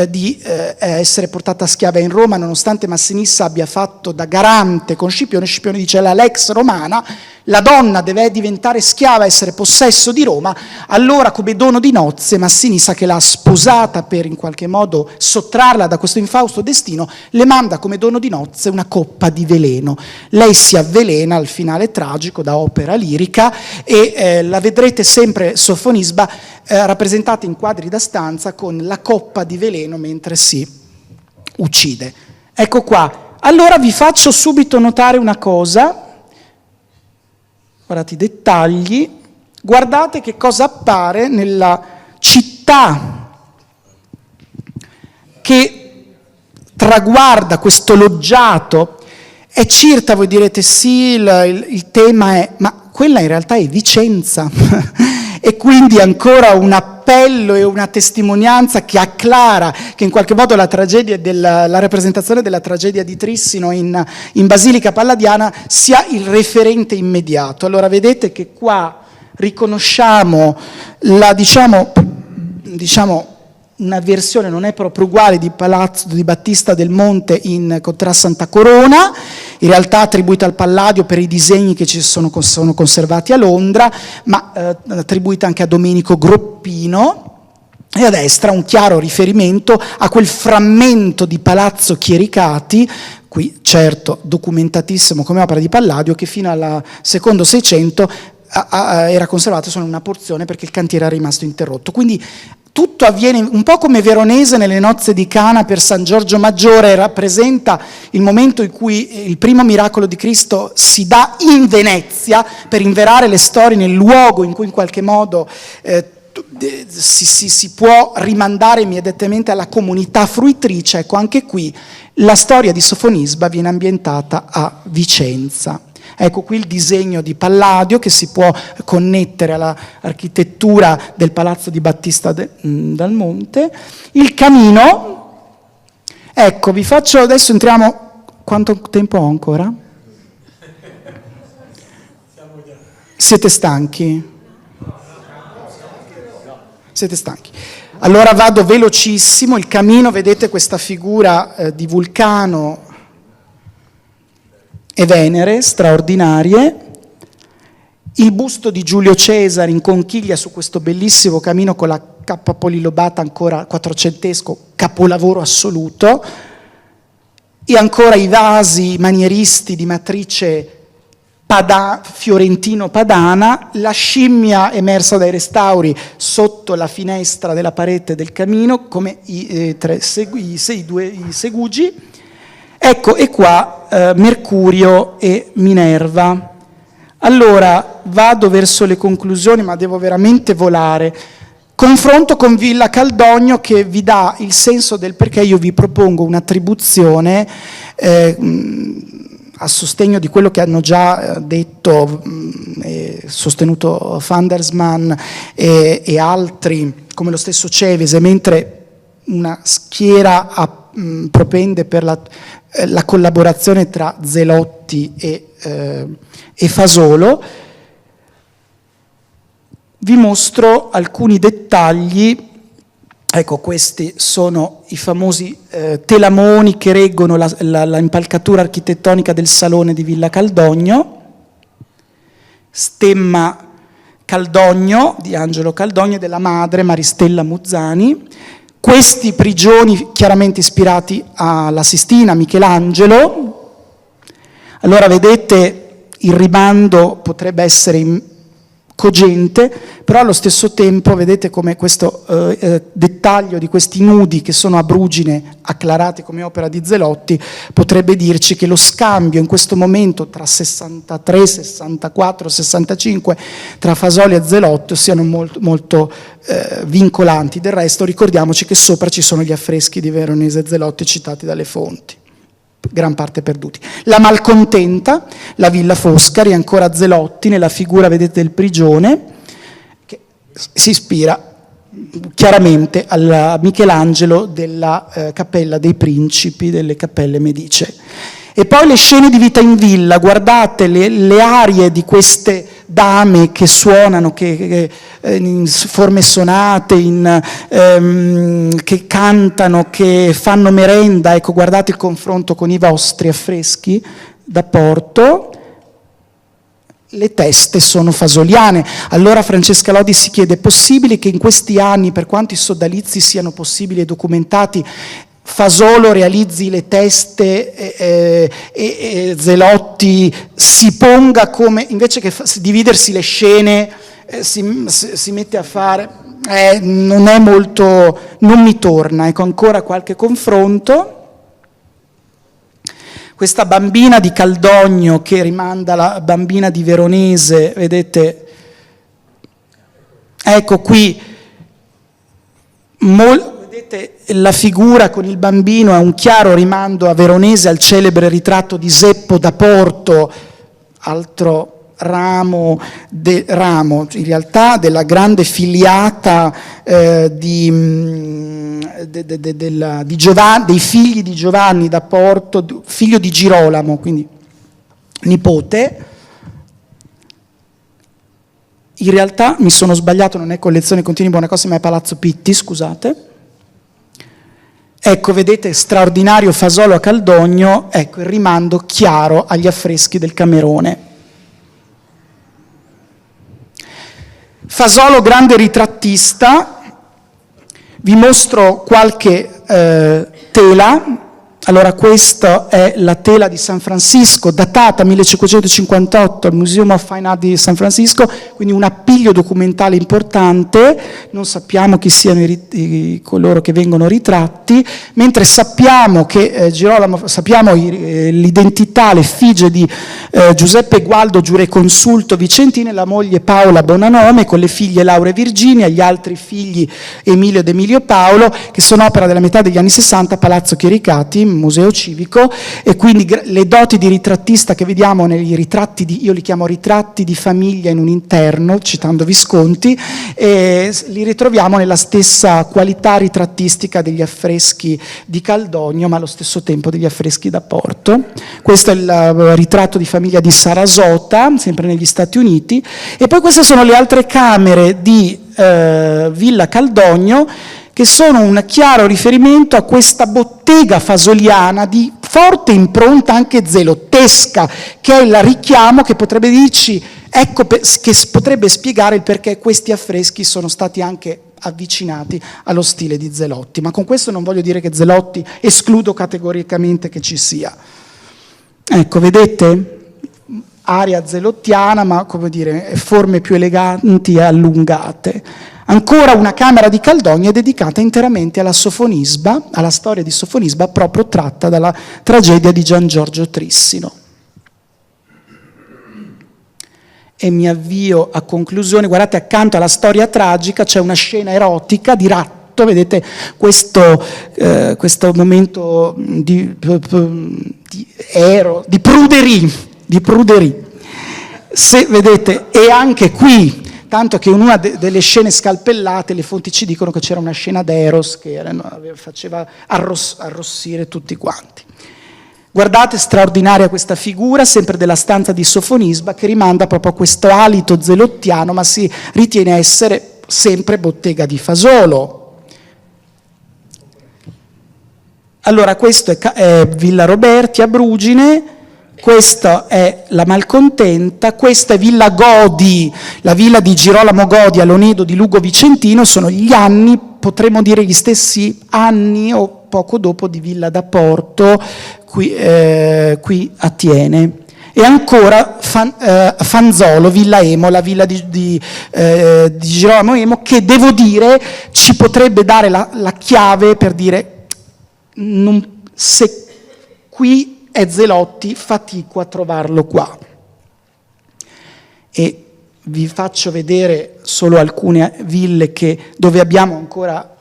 S6: di essere portata schiava in Roma, nonostante Massinissa abbia fatto da garante con Scipione. Scipione dice: la lex romana, la donna deve diventare schiava, essere possesso di Roma. Allora, come dono di nozze, Massinissa, che l'ha sposata per in qualche modo sottrarla da questo infausto destino, le manda come dono di nozze una coppa di veleno. Lei si avvelena al finale tragico da opera lirica, e la vedrete sempre, Sofonisba, rappresentata in quadri da stanza con la coppa di veleno mentre si uccide. Ecco qua. Allora vi faccio subito notare una cosa. Guardate i dettagli, guardate che cosa appare nella città che traguarda questo loggiato. È Cirta, voi direte sì, il tema è, ma quella in realtà è Vicenza. E quindi ancora un appello e una testimonianza che acclara che in qualche modo la rappresentazione della tragedia di Trissino in Basilica Palladiana sia il referente immediato. Allora vedete che qua riconosciamo la, diciamo una versione non è proprio uguale di Palazzo di Battista del Monte in Contrada Santa Corona, in realtà attribuita al Palladio per i disegni che ci sono conservati a Londra, ma attribuita anche a Domenico Groppino, e a destra un chiaro riferimento a quel frammento di Palazzo Chiericati, qui certo documentatissimo come opera di Palladio, che fino al secondo Seicento era conservato solo in una porzione perché il cantiere era rimasto interrotto. Quindi tutto avviene un po' come Veronese nelle nozze di Cana per San Giorgio Maggiore, rappresenta il momento in cui il primo miracolo di Cristo si dà in Venezia per inverare le storie nel luogo in cui in qualche modo si può rimandare immediatamente alla comunità fruitrice. Ecco, anche qui la storia di Sofonisba viene ambientata a Vicenza. Ecco qui il disegno di Palladio che si può connettere all'architettura del Palazzo di Battista dal Monte. Il camino, ecco, vi faccio, adesso entriamo, quanto tempo ho ancora? Siete stanchi? Siete stanchi? Allora vado velocissimo. Il camino, vedete questa figura di Vulcano e Venere, straordinarie. Il busto di Giulio Cesare in conchiglia su questo bellissimo camino con la cappa polilobata ancora quattrocentesco, capolavoro assoluto. E ancora i vasi manieristi di matrice fiorentino-padana, la scimmia emersa dai restauri sotto la finestra della parete del camino, come i segugi. Ecco, e qua Mercurio e Minerva. Allora, vado verso le conclusioni, ma devo veramente volare. Confronto con Villa Caldogno che vi dà il senso del perché io vi propongo un'attribuzione a sostegno di quello che hanno già detto e sostenuto van der Sman e altri, come lo stesso Cevese, mentre una schiera propende per la collaborazione tra Zelotti e Fasolo. Vi mostro alcuni dettagli. Ecco, questi sono i famosi telamoni che reggono la impalcatura architettonica del salone di Villa Caldogno, stemma Caldogno di Angelo Caldogno e della madre Maristella Muzzani. Questi prigioni chiaramente ispirati alla Sistina, Michelangelo. Allora vedete il rimando potrebbe essere cogente, però allo stesso tempo vedete come questo dettaglio di questi nudi che sono a brugine acclarati come opera di Zelotti potrebbe dirci che lo scambio in questo momento tra 63, 64, 65 tra Fasoli e Zelotti siano molto, molto vincolanti. Del resto ricordiamoci che sopra ci sono gli affreschi di Veronese e Zelotti citati dalle fonti, gran parte perduti. La Malcontenta, la Villa Foscari, ancora Zelotti nella figura, vedete, del prigione, che si ispira chiaramente a Michelangelo della Cappella dei Principi, delle Cappelle Medicee. E poi le scene di vita in villa, guardate le arie di queste dame che suonano, che in forme sonate, che cantano, che fanno merenda. Ecco, guardate il confronto con i vostri affreschi da Porto. Le teste sono fasoliane. Allora Francesca Lodi si chiede: è possibile che in questi anni, per quanto i sodalizi siano possibili e documentati, Fasolo realizzi le teste e Zelotti si ponga come, invece che dividersi le scene, si mette a fare, non è molto, non mi torna. Ecco, ancora qualche confronto. Questa bambina di Caldogno che rimanda alla bambina di Veronese, vedete, ecco qui, vedete la figura con il bambino è un chiaro rimando a Veronese, al celebre ritratto di Zeppo da Porto, altro ramo in realtà della grande filiata di Giovanni, dei figli di Giovanni da Porto, figlio di Girolamo, quindi nipote. In realtà mi sono sbagliato, non è collezione continui Buonacossi, ma è Palazzo Pitti, scusate. Ecco, vedete, straordinario Fasolo a Caldogno, ecco il rimando chiaro agli affreschi del Camerone. Fasolo, grande ritrattista, vi mostro qualche tela. Allora, questa è la tela di San Francisco, datata 1558 al Museum of Fine Art di San Francisco, quindi un appiglio documentale importante. Non sappiamo chi siano coloro che vengono ritratti, mentre sappiamo che sappiamo l'identità, l'effigie di Giuseppe Gualdo, giureconsulto vicentino, e la moglie Paola Bonanome, con le figlie Laura e Virginia, gli altri figli Emilio ed Emilio Paolo, che sono opera della metà degli anni 60, Palazzo Chiericati, Museo Civico, e quindi le doti di ritrattista che vediamo nei ritratti, io li chiamo ritratti di famiglia in un interno, citando Visconti, e li ritroviamo nella stessa qualità ritrattistica degli affreschi di Caldogno, ma allo stesso tempo degli affreschi da Porto. Questo è il ritratto di famiglia di Sarasota, sempre negli Stati Uniti, e poi queste sono le altre camere di Villa Caldogno, che sono un chiaro riferimento a questa bottega fasoliana di forte impronta anche zelottesca, che è il richiamo che potrebbe dirci, ecco, che potrebbe spiegare il perché questi affreschi sono stati anche avvicinati allo stile di Zelotti. Ma con questo non voglio dire che Zelotti escludo categoricamente che ci sia. Ecco, vedete? Area zelottiana, ma come dire, forme più eleganti e allungate. Ancora una camera di Caldogno è dedicata interamente alla Sofonisba, alla storia di Sofonisba, proprio tratta dalla tragedia di Gian Giorgio Trissino. E mi avvio a conclusione. Guardate, accanto alla storia tragica c'è una scena erotica di ratto, vedete questo momento di pruderie. Se vedete, e anche qui, tanto che in una delle scene scalpellate le fonti ci dicono che c'era una scena d'Eros che faceva arrossire tutti quanti. Guardate, straordinaria questa figura, sempre della stanza di Sofonisba, che rimanda proprio a questo alito zelottiano, ma si ritiene essere sempre bottega di Fasolo. Allora, questo è Villa Roberti a Brugine. Questa è la Malcontenta, questa è Villa Godi, la villa di Girolamo Godi a Lonedo di Lugo Vicentino. Sono gli anni, potremmo dire gli stessi anni o poco dopo di Villa da Porto, qui a Tiene. E ancora Fanzolo, Villa Emo, la villa di Girolamo Emo, che devo dire ci potrebbe dare la chiave per dire se qui è Zelotti, fatico a trovarlo qua. E vi faccio vedere solo alcune ville dove abbiamo ancora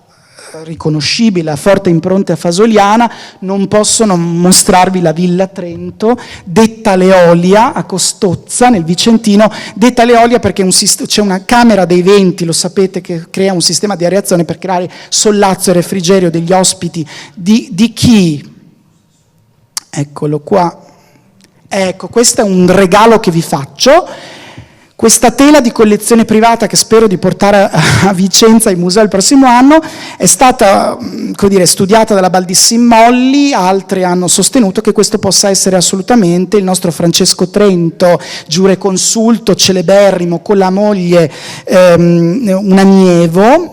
S6: riconoscibile la forte impronta fasoliana. Non posso non mostrarvi la Villa Trento, detta Leolia a Costozza nel Vicentino, detta Leolia perché c'è una camera dei venti, lo sapete, che crea un sistema di areazione per creare sollazzo e refrigerio degli ospiti di chi? Eccolo qua. Ecco, questo è un regalo che vi faccio. Questa tela di collezione privata, che spero di portare a Vicenza ai musei il prossimo anno, è stata studiata dalla Baldissin Molli. Altri hanno sostenuto che questo possa essere assolutamente il nostro Francesco Trento, giureconsulto celeberrimo, con la moglie una Nievo,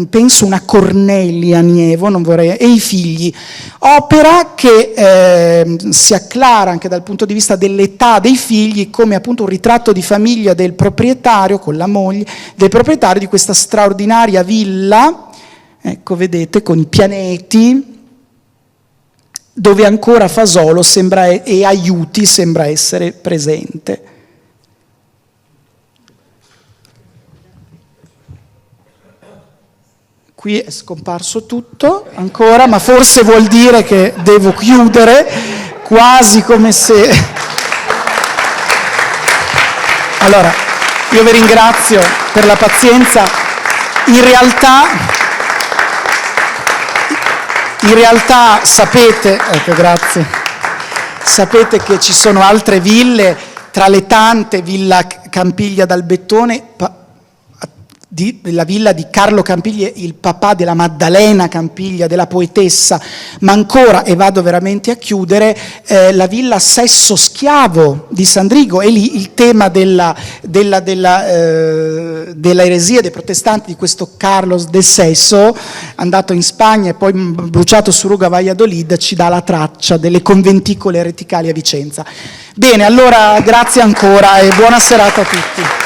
S6: penso una Cornelia Nievo, e i figli. Opera che si acclara anche dal punto di vista dell'età dei figli come appunto un ritratto di famiglia del proprietario, con la moglie, del proprietario di questa straordinaria villa, ecco vedete, con i pianeti, dove ancora Fasolo e Aiuti sembra essere presente. Qui è scomparso tutto ancora, ma forse vuol dire che devo chiudere, quasi come se... Allora, io vi ringrazio per la pazienza. In realtà sapete, ecco, grazie, sapete che ci sono altre ville tra le tante, Villa Campiglia d'Albettone, la villa di Carlo Campiglia, il papà della Maddalena Campiglia, della poetessa, ma ancora, e vado veramente a chiudere, la villa Sesso Schiavo di Sandrigo, e lì il tema dell'eresia dei protestanti di questo Carlos de Sesso, andato in Spagna e poi bruciato su Ruga Valladolid, ci dà la traccia delle conventicole ereticali a Vicenza. Bene, allora grazie ancora e buona serata a tutti.